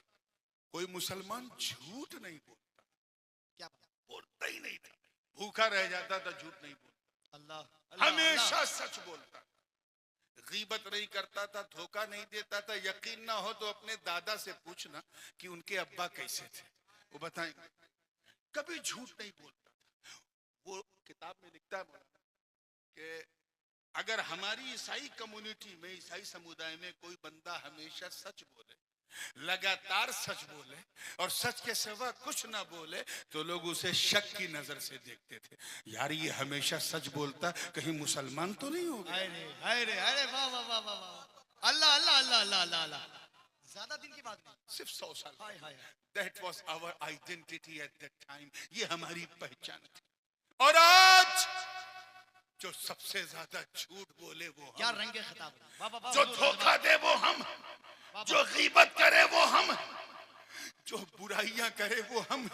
कोई मुसलमान झूठ नहीं बोलता, क्या बोलता ही नहीं था। भूखा रह जाता था, झूठ नहीं बोलता, अल्लाह हमेशा सच बोलता था, गीबत नहीं करता था, धोखा नहीं देता था। यकीन ना हो तो अपने दादा से पूछना कि उनके अब्बा कैसे थे, वो बताएंगे। कभी झूठ नहीं बोलता था। वो किताब में लिखता है कि अगर हमारी ईसाई कम्युनिटी में, ईसाई समुदाय में कोई बंदा हमेशा सच बोले, लगातार सच बोले और सच के सिवा कुछ ना बोले, तो लोग उसे शक की नजर से देखते थे। यार ये हमेशा सच बोलता, कहीं मुसलमान तो नहीं हो गया। अरे वाह वाह वाह वाह वाह, अल्लाह अल्लाह अल्लाह अल्लाह अल्लाह अल्लाह। ज्यादा दिन की बात नहीं, सिर्फ 100 साल। हाय हाय। That was our identity at that time. ये हमारी पहचान थी। और आज जो सबसे ज्यादा झूठ बोले वो क्या हम, रंगे खिताब, वाह वाह वाह, जो धोखा दे वो हम, जो गीबत करे वो हम, जो बुराइयां करे वो हम,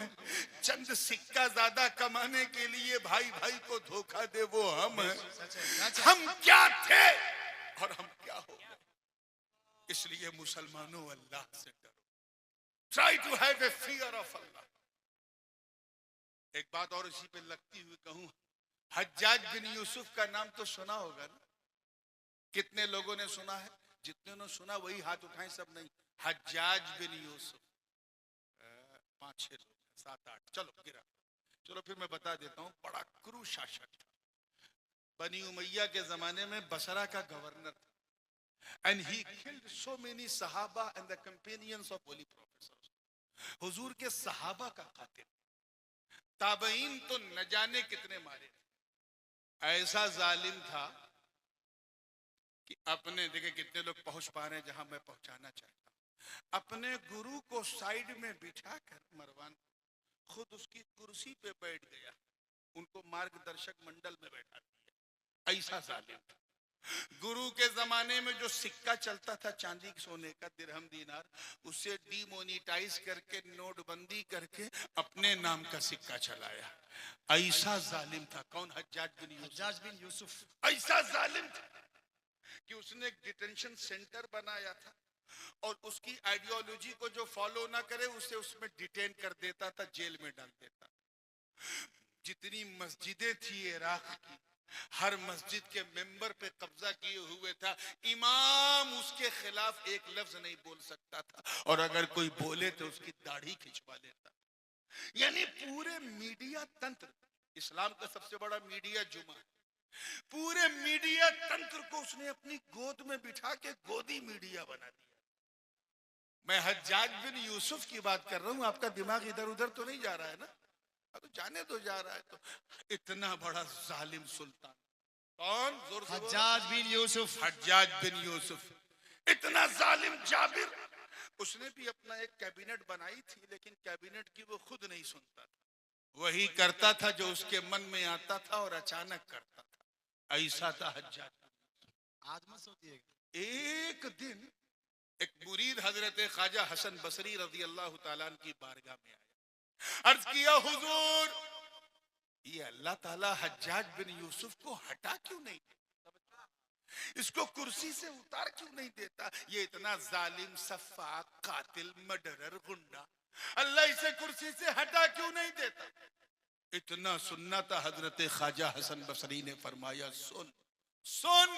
चंद सिक्का ज्यादा कमाने के लिए भाई भाई को धोखा दे वो हम। हम क्या थे और हम क्या हो गए। इसलिए मुसलमानों, अल्लाह से डरो। Try to have a fear of Allah. एक बात और इसी पे लगती हुई कहूं, हज्जाज बिन यूसुफ का नाम तो सुना होगा ना? कितने लोगों ने सुना है? जितने ने सुना वही हाथ उठाएं, सब नहीं। हज्जाज बिन यूसुफ 5-6 लोग, 7-8, चलो गिरा। चलो फिर मैं बता देता हूं। बड़ा क्रूर शासक था। बनी उमैया के जमाने में बसरा का गवर्नर था। And he killed so many sahaba and the companions of holy prophets. हुजूर के सहाबा का कातिल। ताबईन तो न जाने कितने मारे। ऐसा जालिम था कि अपने, देखे कितने लोग पहुंच पा रहे हैं जहां मैं पहुंचाना चाहता हूं। अपने गुरु को साइड में बिठाकर मरवान खुद उसकी कुर्सी पे बैठ गया, उनको मार्गदर्शक मंडल में बैठा दिया। ऐसा जालिम था। गुरु के जमाने में जो सिक्का चलता था चांदी सोने का, दिरहम दीनार, उसे डीमोनिटाइज करके, नोटबंदी करके अपने नाम का सिक्का चलाया। ऐसा जालिम था। कौन? हज्जाज बिन यूसुफ। ऐसा जालिम था कि उसने एक डिटेंशन सेंटर बनाया था और उसकी आइडियोलॉजी को जो फॉलो ना करे उसे उसमें डिटेन कर देता था, जेल में डाल देता। जितनी मस्जिदें थी इराक की, हर मस्जिद के मेंबर पे कब्जा किए हुए था। इमाम उसके खिलाफ एक लफ्ज नहीं बोल सकता था, और अगर कोई बोले तो उसकी दाढ़ी खिंचवा लेता। यानी पूरे मीडिया तंत्र, इस्लाम का सबसे बड़ा मीडिया जुमा, पूरे मीडिया तंत्र को उसने अपनी गोद में बिठा के गोदी मीडिया बना दिया। मैं हज्जाज बिन यूसुफ की बात कर रहा हूं। आपका दिमाग इधर उधर तो नहीं जा रहा है ना? तो जाने तो जा रहा है। तो इतना बड़ा जालिम सुल्तान कौन? जोर से हज्जाज बिन यूसुफ। हज्जाज बिन यूसुफ। इतना जालिम जाबिर। उसने भी अपना एक कैबिनेट बनाई थी, लेकिन कैबिनेट की वो खुद नहीं सुनता था। वही करता था जो उसके मन में आता था और अचानक करता था। ऐसा था हज्जाज। आज मत सोचिएगा। एक दिन एक मुरीद हजरत ख्वाजा हसन बसरी रजी अल्लाह ताला अन्हु की बारगाह में आया। अर्ज किया, हुजूर ये अल्लाह ताला हज्जाज बिन यूसुफ को हटा क्यों नहीं देता? इसको कुर्सी से उतार क्यों नहीं देता? ये इतना जालिम, सफाक, कातिल, मर्डरर, गुंडा, अल्लाह इसे कुर्सी से हटा क्यों नहीं देता? इतना सुनना था। हजरत ख्वाजा हसन बसरी ने फरमाया, सुन सुन,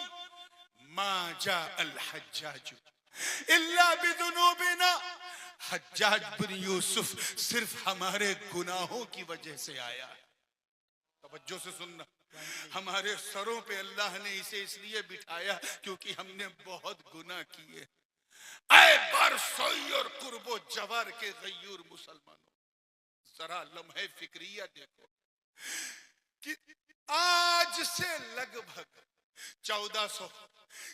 मा जा अल हज्जाज इल्ला बिदुनूबिना। हज्जाज बिन यूसुफ सिर्फ हमारे गुनाहों की वजह से आया। तवज्जो से सुनना। हमारे सरों पे अल्लाह ने इसे इसलिए बिठाया क्योंकि हमने बहुत गुनाह किए। ऐ बरसोई और कुर्बो जवार के गयूर मुसलमानों, जरा लम्हे फिक्रिया देखो कि आज से लगभग 1400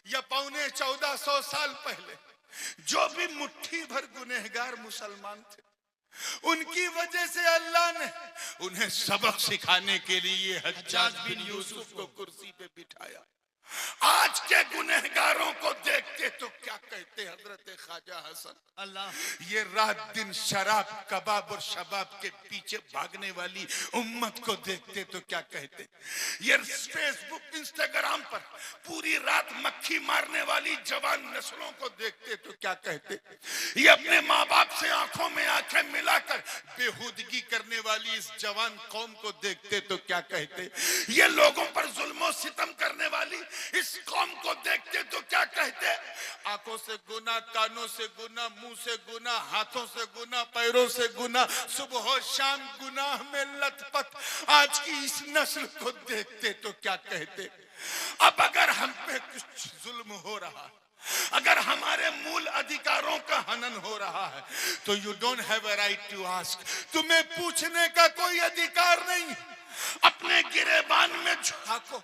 या पौने 1400 साल पहले जो भी मुट्ठी भर गुनहगार मुसलमान थे, उनकी वजह से अल्लाह ने उन्हें सबक सिखाने के लिए हज्जाज बिन यूसुफ को कुर्सी पे बिठाया। आज के गुनहगारों को देखते तो क्या कहते हजरत ख्वाजा हसन, अल्लाह, ये रात दिन शराब कबाब और शबाब के पीछे भागने वाली उम्मत को देखते तो क्या कहते। ये फेसबुक इंस्टाग्राम पर पूरी रात मक्खी मारने वाली जवान नस्लों को देखते तो क्या कहते। ये अपने माँ बाप से आंखों में आंखें मिलाकर बेहूदगी करने वाली इस जवान कौम को देखते तो क्या कहते। ये लोगों पर जुल्म सितम करने वाली इस कौम को देखते तो क्या कहते। आंखों से गुना, कानों से गुना, मुंह से गुना, हाथों से गुना, पैरों से गुना, सुबह शाम गुनाह में लथपथ आज की इस नस्ल को देखते तो क्या कहते। अब अगर हम पे कुछ जुल्म हो रहा है, अगर हमारे मूल अधिकारों का हनन हो रहा है, तो you don't have a right to ask, तुम्हें पूछने का कोई अधिकार नहीं। अपने गिरेबान में झांको,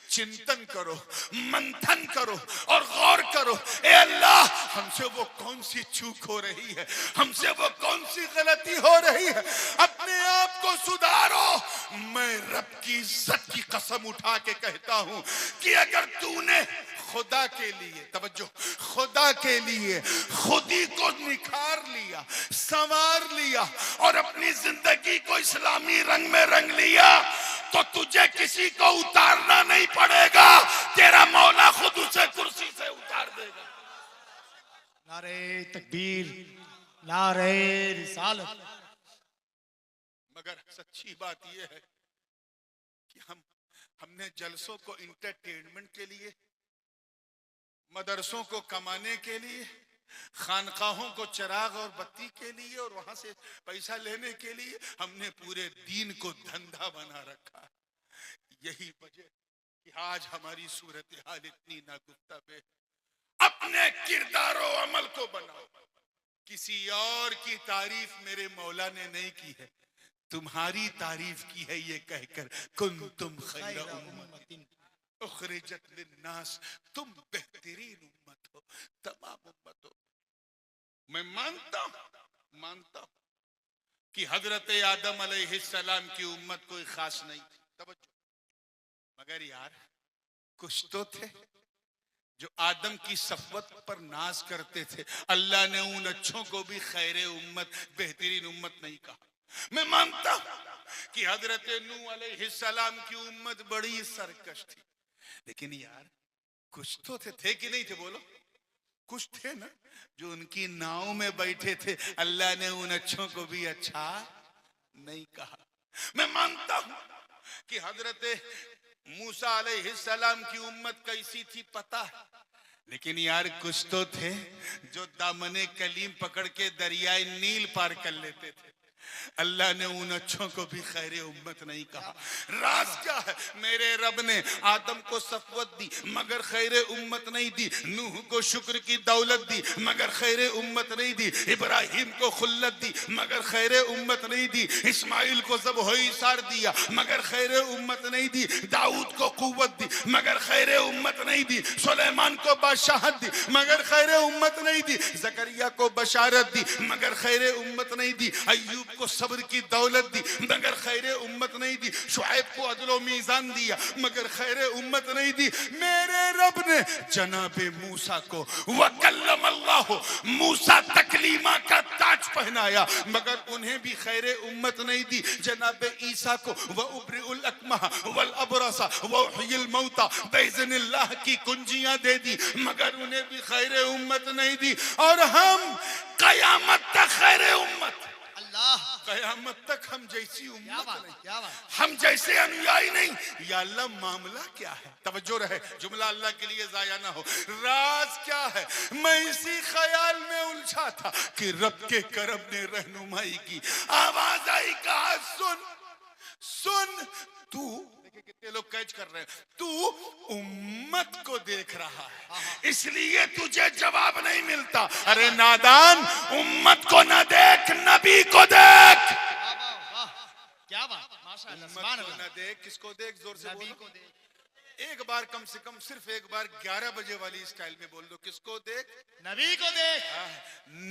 चिंतन करो, मंथन करो और गौर करो, ए अल्लाह हमसे वो कौन सी चूक हो रही है, हमसे वो कौन सी गलती हो रही है, अपने आप को सुधारो। मैं रब की इज्जत की कसम उठा के कहता हूं कि अगर तूने खुदा के लिए, तवज्जो, खुदा के लिए खुदी को निखार लिया, संवार लिया और अपनी जिंदगी को इस्लामी रंग में रंग लिया, तो तुझे किसी को उतारना नहीं पड़ेगा, तेरा मौला खुद उसे कुर्सी से उतार देगा। नारे तकबीर, नारे रिसालत। मगर सच्ची बात यह है कि हमने जलसों को इंटरटेनमेंट के लिए, मदरसों को कमाने के लिए, खानकाहों को चिराग और बत्ती के लिए और वहां से पैसा लेने के लिए हमने पूरे दीन को धंधा बना रखा है। यही वजह कि आज हमारी सूरत हाल इतनी नागुफ्ता। अपने किरदारों अमल को बनाओ। किसी और की तारीफ मेरे मौला ने नहीं की है, तुम्हारी तारीफ की है ये कहकर, कुंतुम खैरा उम्मतिन उखरिजत लिन्नास, तुम बेहतरीन उम्मत हो तमाम उम्मतों। मैं मानता हूं कि हजरत आदम अलैहिस्सलाम की उम्मत कोई खास नहीं थी, तवज्जो, मगर यार कुछ तो थे जो आदम की सफवत पर नाज करते थे। अल्लाह ने उन अच्छों को भी खैरे उम्मत, बेहतरीन उम्मत नहीं कहा। मैं मानता हूं कि हजरत नूह अलैहिस्सलाम की उम्मत बड़ी सरकश थी, लेकिन यार कुछ तो थे कि नहीं थे, बोलो, कुछ थे ना जो उनकी नाव में बैठे थे। अल्लाह ने उन अच्छों को भी अच्छा नहीं कहा। मैं मानता हूं कि हजरत मूसा अलैहिस्सलाम की उम्मत कैसी थी पता है, लेकिन यार कुछ तो थे जो दामने कलीम पकड़ के दरियाए नील पार कर लेते थे। अल्लाह ने उन अच्छों को भी खैरे उम्मत नहीं कहा। राज क्या है, मेरे रब ने आदम को सफवत दी मगर खैरे उम्मत नहीं दी, नूह को शुक्र की दौलत दी मगर खैरे उम्मत नहीं दी, इब्राहिम को खुल्लत दी मगर खैरे उम्मत नहीं दी, इस्माइल को ज़बह-ओ-इसार दिया मगर खैरे उम्मत नहीं दी, दाऊद को कुव्वत दी मगर खैरे उम्मत नहीं दी, सुलेमान को बादशाहत दी मगर खैरे उम्मत नहीं दी, जकरिया को बशारत दी मगर खैरे उम्मत नहीं दी, अय्यूब को सब्र की दौलत दी मगर खैरे उम्मत नहीं दी, शुआइब को अदल मीज़ान दिया मगर खैरे उम्मत नहीं दी। मेरे रब ने जनाबे मूसा को वकल्लम अल्लाह, मूसा तकलीमा का ताज पहनाया मगर उन्हें भी खैरे उम्मत नहीं दी। जनाबे ईसा को व उब्रिउल अकमह वल अबरसा व उहयिल मौता बिइज़्निल्लाह की कुंजियां दे दी मगर उन्हें भी खैरे उम्मत नहीं दी। और हम कयामत तक खैरे उम्मत, कयामत तक हम जैसी उम्मत नहीं, हम जैसे अनुयायी नहीं। या अल्लाह मामला क्या है, तवज्जो रहे, जुमला अल्लाह के लिए जाया ना हो। राज क्या है, मैं इसी ख्याल में उलझा था कि रब के करम ने रहनुमाई की। आवाज आई, कहा सुन सुन, तू, कितने लोग कैच कर रहे हैं, तू उम्मत को देख रहा है इसलिए तुझे जवाब नहीं मिलता। अरे नादान, उम्मत को ना देख, नबी को देख। क्या बात, माशाअल्लाह, सुभान अल्लाह। ना देख, किसको देख, जोर से बोलो। एक बार कम से कम, सिर्फ एक बार 11 बजे वाली स्टाइल में बोल दो, किसको देख, नबी को देख।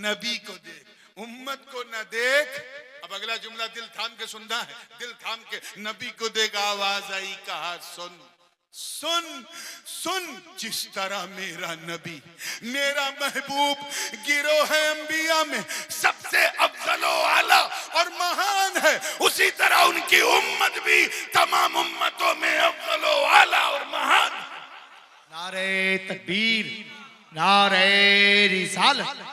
नबी को देख, उम्मत को ना देख। अब अगला जुमला दिल थाम के सुनना है, दिल थाम के, नबी को देख। आवाज आई, कहा सुन, सुन सुन, जिस तरह मेरा नबी, मेरा महबूब गिरोह अंबिया में सबसे अफजलो आला और महान है, उसी तरह उनकी उम्मत भी तमाम उम्मतों में अफजलो आला और महान। नारे तकबीर, नारे रिसालत।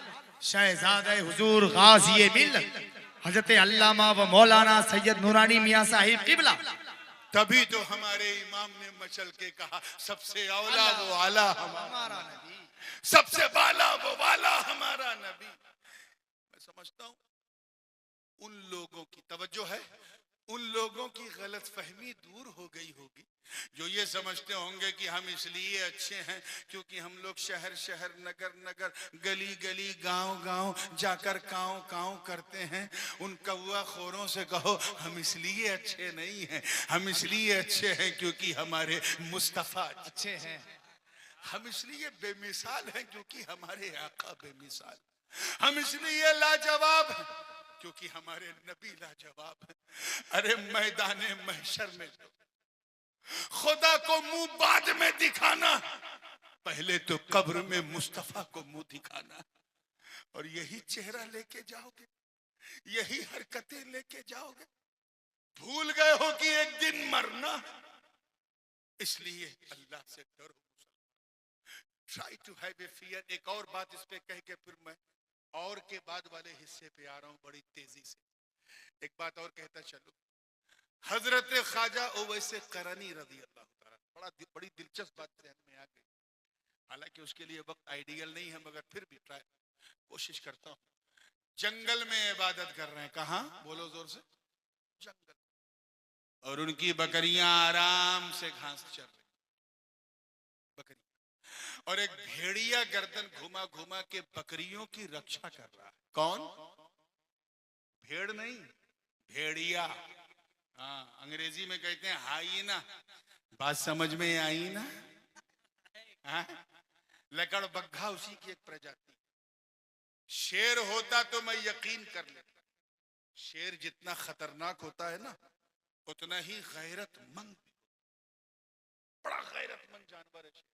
शहजादे हुजूर गाज़ी मिल्लत हजरत अल्लामा व मौलाना सैयद नूरानी मियां साहिब किबला। तभी तो हमारे इमाम ने मचल के कहा, सबसे औला वो आला हमारा नबी, सबसे बाला वो वाला हमारा नबी। मैं समझता हूं उन लोगों की तवज्जो है, उन लोगों की गलत फहमी दूर हो गई होगी जो ये समझते होंगे कि हम इसलिए अच्छे हैं क्योंकि हम लोग शहर शहर, नगर नगर, गली गली, गांव गांव जाकर काव काव करते हैं। उन कौवा खोरों से कहो हम इसलिए अच्छे नहीं हैं, हम इसलिए अच्छे हैं क्योंकि हमारे मुस्तफा अच्छे हैं। हम इसलिए बेमिसाल हैं क्योंकि हमारे आका बेमिसाल। हम इसलिए लाजवाब हैं क्योंकि हमारे नबी लाजवाब हैं। अरे मैदाने महशर में खुदा को मुंह बाद में दिखाना, पहले तो कब्र में मुस्तफा को मुंह दिखाना। और यही चेहरा लेके जाओगे, यही हरकतें लेके जाओगे। भूल गए हो कि एक दिन मरना, इसलिए अल्लाह से डरो। Try to have a fear. एक और बात इस पे कह के फिर मैं और के बाद वाले हिस्से पे आ रहा हूं बड़ी तेजी से। एक बात और कहता चलो, हजरत ख्वाजा ओवैसे करनी रज़ी अल्लाह ताला, बड़ी दिलचस्प बात ध्यान में आ गई। हालांकि उसके लिए वक्त आइडियल नहीं है, मगर फिर भी ट्राई कोशिश करता हूं। जंगल में इबादत कर रहे हैं, कहां बोलो जोर से, जंगल। और उनकी बकरियां आराम से घास चर रही, बकरी। और एक भेड़िया गर्दन घुमा घुमा के बकरियों की रक्षा कर रहा है। कौन? भेड़ नहीं, भेड़िया। हाँ, अंग्रेजी में कहते हैं हाइना। बात समझ में आई ना? हाँ? लकड़ बग्घा उसी की एक प्रजाति। शेर होता तो मैं यकीन कर लेता, शेर जितना खतरनाक होता है ना उतना ही गैरतमंद, बड़ा गैरतमंद जानवर है शेर।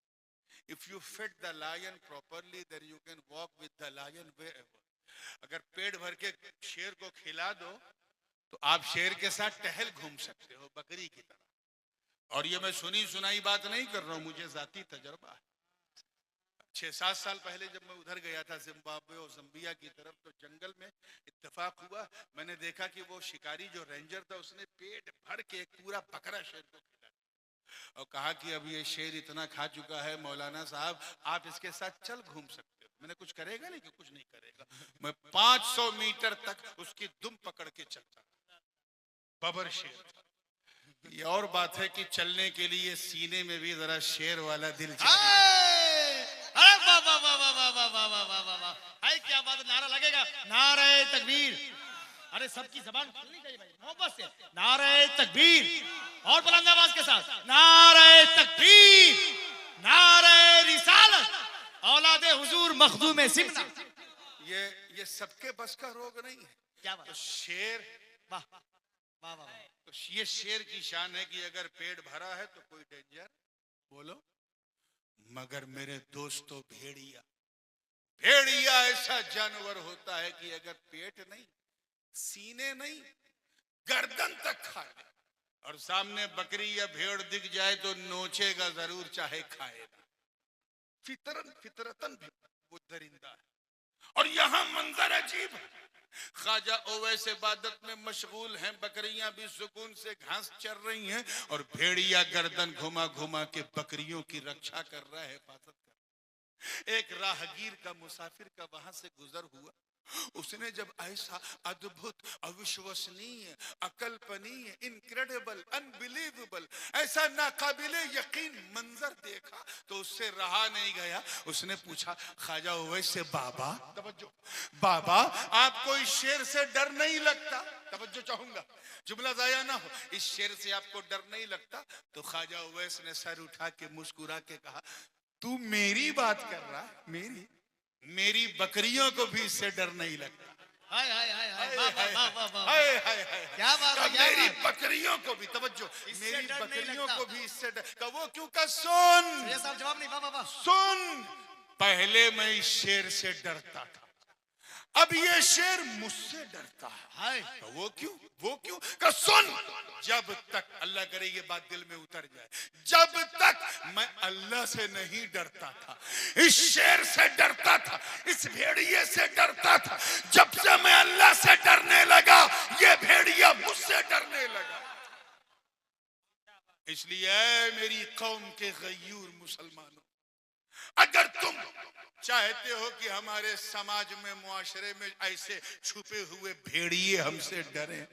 If you feed the lion properly, then you can walk with the lion wherever. अगर पेट भर के शेर को खिला दो तो आप शेर के साथ टहल घूम सकते हो बकरी की तरह। और ये मैं सुनी सुनाई बात नहीं कर रहा हूं, मुझे जाती तजर्बा है। 6-7 साल पहले जब मैं उधर गया था जिम्बाब्वे और जम्बिया की तरफ, तो जंगल में इत्तेफाक हुआ, मैंने देखा कि वो शिकारी जो रेंजर था उसने पेट भर के एक पूरा बकरा शेर को खिलाया और कहा कि अब ये शेर इतना खा चुका है मौलाना साहब, आप इसके साथ चल घूम सकते हो। मैंने कुछ करेगा नहीं कि कुछ नहीं करेगा। मैं 500 मीटर तक उसकी दुम पकड़ के चलता, बबर शेर था। ये और बात है कि चलने के लिए सीने में भी जरा शेर वाला दिल चाहिए। अरे वाह वाह वाह वाह वाह वाह वाह वाह वाह वाह वाह, अरे क्या बात, नारा लगेगा, नारे तकबीर। अरे सबकी जबान खुलनी चाहिए भाई, मोहब्बत से नारे तकबीर, और बुलंद आवाज के साथ नारे तकबीर, नारे रिसालत, औलादे हुजूर मखदूम सिमना। ये सबके बस का रोग नहीं है। क्या बात, तो शेर, वाह वाह वाह, तो ये शेर की शान है कि अगर पेट भरा है तो कोई डेंजर बोलो। मगर मेरे दोस्तों, भेड़िया, भेड़िया ऐसा जानवर होता है कि अगर पेट नहीं, सीने नहीं, गर्दन तक खा ले, और सामने बकरी या भेड़ दिख जाए तो नोचेगा जरूर, चाहे खाएगा। फितरतन भी वो दरिंदा है। और यहां मंजर अजीब है, ख्वाजा ओवैस इबादत में मशगूल हैं, बकरियां भी सुकून से घास चर रही हैं और भेड़िया गर्दन घुमा घुमा के बकरियों की रक्षा कर रहा है, हिफाजत कर रहा है। एक राहगीर का, मुसाफिर का वहां से गुजर हुआ, उसने जब ऐसा अद्भुत, अविश्वसनीय, अकल्पनीय, इनक्रेडिबल, अनबिलीवेबल, ऐसा नाकाबिले यकीन मंजर देखा तो उससे रहा नहीं गया। उसने पूछा ख्वाजा ओवैस से, बाबा, तवज्जो, बाबा आपको इस शेर से डर नहीं लगता? तवज्जो चाहूंगा, जुमला जाया ना हो, इस शेर से आपको डर नहीं लगता? तो ख्वाजा ओवैस ने सर उठा के मुस्कुरा के कहा, तू मेरी बात कर रहा? मेरी बकरियों को भी इससे डर नहीं लगता। हाय हाय हाय हाय हाय, वाह वाह हाय, वाह वाह वाह हाय, हाय, हाय। क्या बात है, का क्या मेरी बात। बकरियों को भी तवज्जो, इससे मेरी डर नहीं बकरियों लगता। को भी इससे डर का वो क्यों का सुन ये साहब जवाब नहीं, वाह वाह वाह। सुन। पहले मैं इस शेर से डरता था, अब ये शेर मुझसे डरता है। हाय वो क्यों का सुन। जब तक अल्लाह करे ये बात दिल में उतर जाए, जब तक मैं अल्लाह से नहीं डरता था, इस शेर से डरता था, इस भेड़िए से डरता था, जब से मैं अल्लाह से डरने लगा ये भेड़िया मुझसे डरने लगा। इसलिए ऐ मेरी कौम के गयूर मुसलमानों, अगर तुम चाहते हो कि हमारे समाज में मुआशरे में ऐसे छुपे हुए भेड़िए हमसे डरें,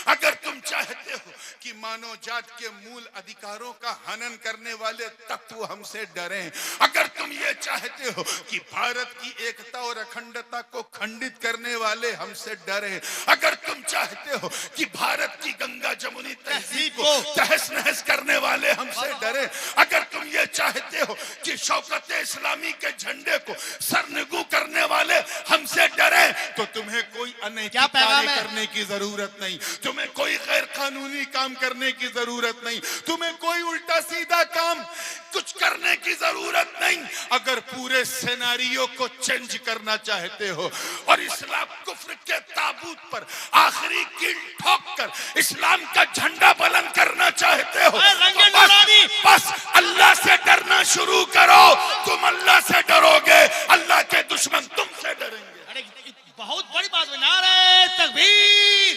अगर तुम चाहते हो कि मानव जात के मूल अधिकारों का हनन करने वाले तत्व हमसे डरें, अगर तुम ये चाहते हो कि भारत की एकता और अखंडता को खंडित करने वाले हमसे डरें, अगर तुम चाहते हो कि भारत की गंगा जमुनी तहजीब को तहस नहस करने वाले हमसे डरें, अगर तुम ये चाहते हो कि शौकत इस्लामी के झंडे को सरनगू करने वाले हमसे डरे, तो तुम्हें कोई अनैतिक कार्य करने की जरूरत नहीं, तुम्हें कोई गैर कानूनी काम करने की जरूरत नहीं, तुम्हें कोई उल्टा सीधा काम कुछ करने की जरूरत नहीं। अगर पूरे सिनेरियो को चेंज करना चाहते हो और इस्लाम कुफ्र के ताबूत पर आखिरी कील ठोक कर इस्लाम का झंडा बुलंद करना चाहते हो, तो बस अल्लाह से डरना शुरू करो। तुम अल्लाह से डरोगे, अल्लाह के दुश्मन तुमसे डरेंगे। अरे बहुत बड़ी बात है। नारे तकबीर,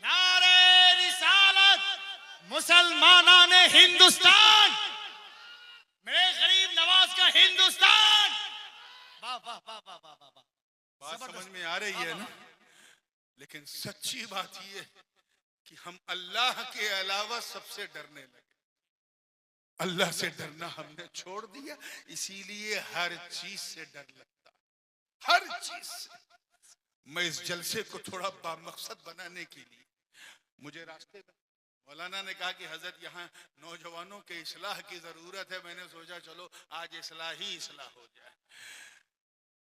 नारे रिसालत, मुसलमानान हिंदुस्तान, मेरे गरीब नवाज का हिंदुस्तान। वाह वाह वाह वाह वाह वाह। बात समझ में आ रही है ना? लेकिन सच्ची बात ये कि हम अल्लाह के अलावा सबसे डरने लगे, अल्लाह से डरना हमने छोड़ दिया, इसीलिए हर चीज से डर लगता, हर चीज से। मैं इस जलसे को थोड़ा बामकसद बनाने के लिए, मुझे रास्ते में मौलाना ने कहा कि हजरत यहाँ नौजवानों के इस्लाह की जरूरत है, मैंने सोचा चलो आज इस्लाह ही इस्लाह हो जाए,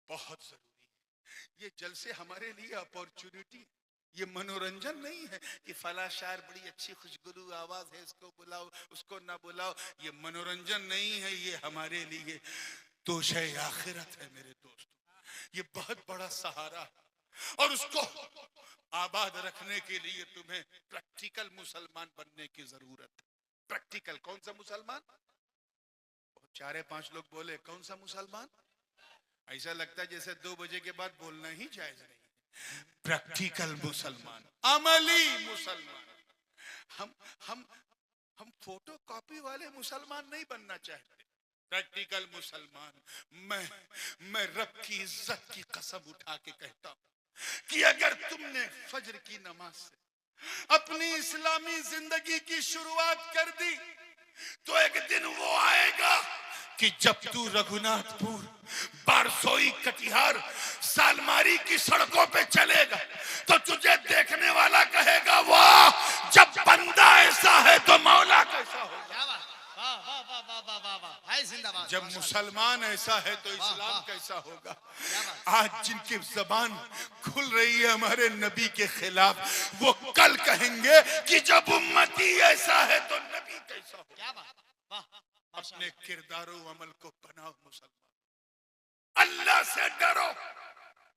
बहुत जरूरी है। ये जलसे हमारे लिए अपॉर्चुनिटी, ये मनोरंजन नहीं है कि फला शायर बड़ी अच्छी खुशगुलू आवाज है, इसको बुलाओ उसको ना बुलाओ, ये मनोरंजन नहीं है, ये हमारे लिए तोशे आखिरत है मेरे दोस्तों, ये बहुत बड़ा सहारा है। और उसको आबाद रखने के लिए तुम्हें प्रैक्टिकल मुसलमान बनने की जरूरत है। प्रैक्टिकल कौन सा मुसलमान? 4-5 लोग बोले कौन सा मुसलमान? ऐसा लगता है जैसे 2 बजे के बाद बोलना ही जायज नहीं। प्रैक्टिकल मुसलमान, अमली मुसलमान। हम फोटो कॉपी वाले मुसलमान नहीं बनना चाहते, प्रैक्टिकल मुसलमान। मैं रब की इज्जत की कसम उठा के कहता हूं कि अगर तुमने फजर की नमाज से अपनी इस्लामी जिंदगी की शुरुआत कर दी, तो एक दिन वो आएगा कि जब तू रघुनाथपुर, बारसोई, कटिहार, सालमारी की सड़कों पे चलेगा तो तुझे देखने वाला कहेगा वाह, जब बंदा ऐसा है तो मौला कैसा होगा। जब मुसलमान ऐसा है तो इस्लाम कैसा होगा। आज जिनकी जबान खुल रही है हमारे नबी के खिलाफ, वो कल कहेंगे कि जब उम्मती ऐसा है तो नबी कैसा होगा। अपने किरदारो अमल को बनाओ मुसलमान, अल्लाह से डरो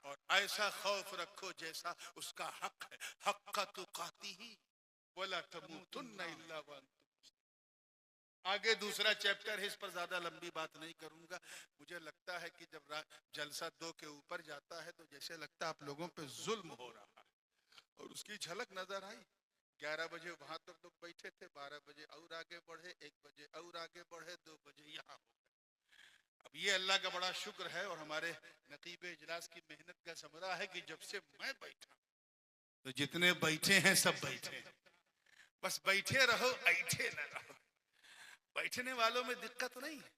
और ऐसा खौफ रखो जैसा उसका हक है। हक्का तुकातिही वला तमूतुन्ना इल्ला व अंतुम। आगे दूसरा चैप्टर है, इस पर ज्यादा लंबी बात नहीं करूंगा। मुझे लगता है कि जब जलसा 2 के ऊपर जाता है तो जैसे लगता है आप लोगों पे जुल्म हो रहा है, और उसकी झलक नजर आई। 11 बजे वहां तक लोग बैठे थे, 12 बजे और आगे बढ़े, 1 बजे और आगे बढ़े, 2 बजे यहाँ हो गए। अब ये अल्लाह का बड़ा शुक्र है और हमारे नकीब इजलास की मेहनत का समरा है कि जब से मैं बैठा तो जितने बैठे हैं सब बैठे हैं। बस बैठे रहो, ऐठे न रहो। बैठने वालों में दिक्कत नहीं है,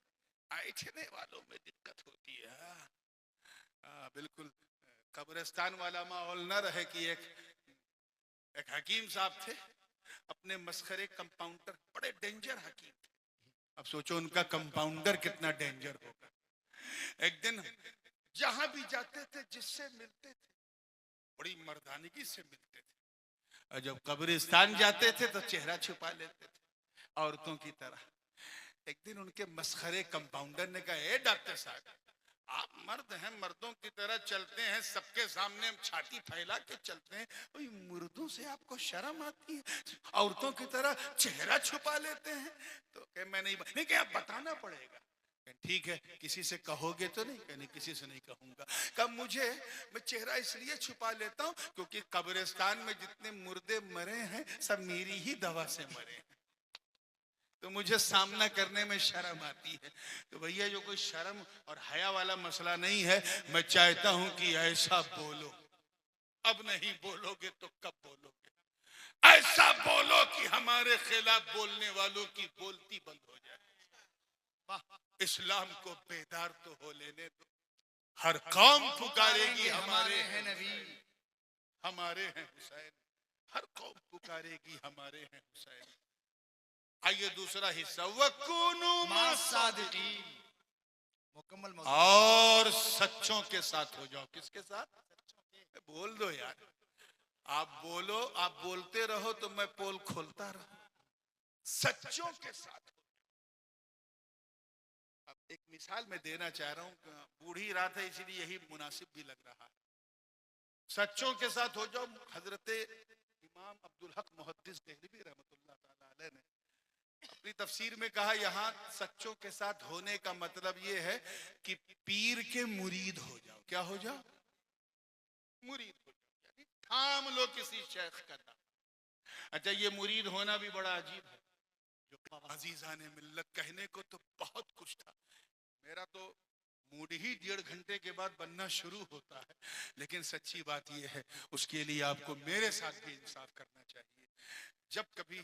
ऐठने वालों में दिक्कत होती है। बिल्कुल कब्रिस्तान वाला माहौल न रहे कि एक हकीम साहब थे, अपने मस्खरे कंपाउंडर, बड़े डेंजर हकीम थे। अब सोचो उनका कंपाउंडर कितना डेंजर होगा। एक दिन जहां भी जाते थे, जिससे मिलते थे, बड़ी मर्दानगी से मिलते थे, और जब कब्रिस्तान जाते थे तो चेहरा छुपा लेते थे औरतों की तरह। एक दिन उनके मस्खरे कंपाउंडर ने कहा, ए डॉक्टर साहब, आप मर्द हैं, मर्दों की तरह चलते हैं, सबके सामने छाती फैला के चलते हैं, तो मुर्दों से आपको शर्म आती है, औरतों की तरह चेहरा छुपा लेते हैं? तो कहे मैं नहीं क्या बताना पड़ेगा। ठीक है, किसी से कहोगे तो नहीं? कहने किसी से नहीं कहूंगा। कब मैं चेहरा इसलिए छुपा लेता हूं क्योंकि कब्रिस्तान में जितने मुर्दे मरे हैं सब मेरी ही दवा से मरे हैं, तो मुझे सामना करने में शर्म आती है। तो भैया जो कोई शर्म और हया वाला मसला नहीं है, मैं चाहता हूं कि ऐसा बोलो। अब नहीं बोलोगे तो कब बोलोगे? ऐसा बोलो कि हमारे खिलाफ बोलने वालों की बोलती बंद हो जाए। इस्लाम को बेदार तो हो लेने दो। हर कौम पुकारेगी हमारे हैं नबी, हमारे हैं हुसैन। हर कौम पुकारेगी हमारे हैं हुसैन। आइए दूसरा हिस्सा, वकुनु मासादिकीन, मुकम्मल और सच्चों के साथ हो जाओ। किसके साथ? बोल दो यार, आप बोलो, आप बोलते रहो तो मैं पोल खोलता रहूं। सच्चों के साथ। अब एक मिसाल मैं देना चाह रहा हूं, बूढ़ी रात है इसीलिए यही मुनासिब भी लग रहा है। सच्चों के साथ हो जाओ। हजरत इमाम अब्दुल हक मुहद्दिस देहलवी रहमतुल्लाह ताला अलैह ने अपनी तफसीर में कहा, यहाँ सच्चों के साथ होने का मतलब ये है कि पीर के मुरीद हो जाओ। क्या हो जाओ? मुरीद हो जाओ, यानी थाम लो किसी शेख का नाम। अच्छा, ये मुरीद होना भी बड़ा अजीब है। जो अजीजान मिल्लत, कहने को तो बहुत कुछ था, मेरा तो मूड ही 1.5 घंटे के बाद बनना शुरू होता है, लेकिन सच्ची बात यह है उसके लिए आपको मेरे साथ भी इंसाफ करना चाहिए। जब कभी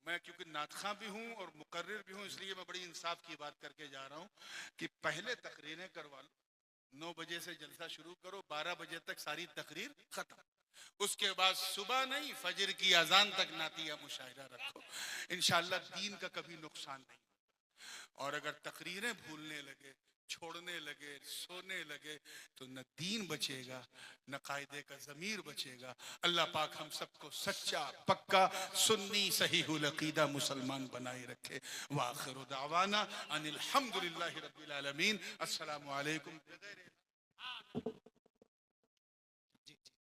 मैं, क्योंकि नातखा भी हूं और मुकर्रिर भी हूं, इसलिए मैं बड़ी इंसाफ की बात करके जा रहा हूं कि पहले तकरीरें करवा लो। 9 बजे से जलसा शुरू करो, 12 बजे तक सारी तकरीर खत्म। उसके बाद सुबह नहीं, फजर की अजान तक नातिया मुशायरा रखो। इंशाअल्लाह दीन का कभी नुकसान नहीं। और अगर तकरीरें भूलने लगे, छोड़ने लगे, सोने लगे, तो न दीन बचेगा, न कायदे का ज़मीर बचेगा। अल्लाह पाक हम सबको सच्चा पक्का सुन्नी सहीहुल अकीदा मुसलमान बनाए रखे। व आखिरु दावाना अनिल हम्दुलिल्लाहि रब्बिल आलमीन। अस्सलामु अलैकुम।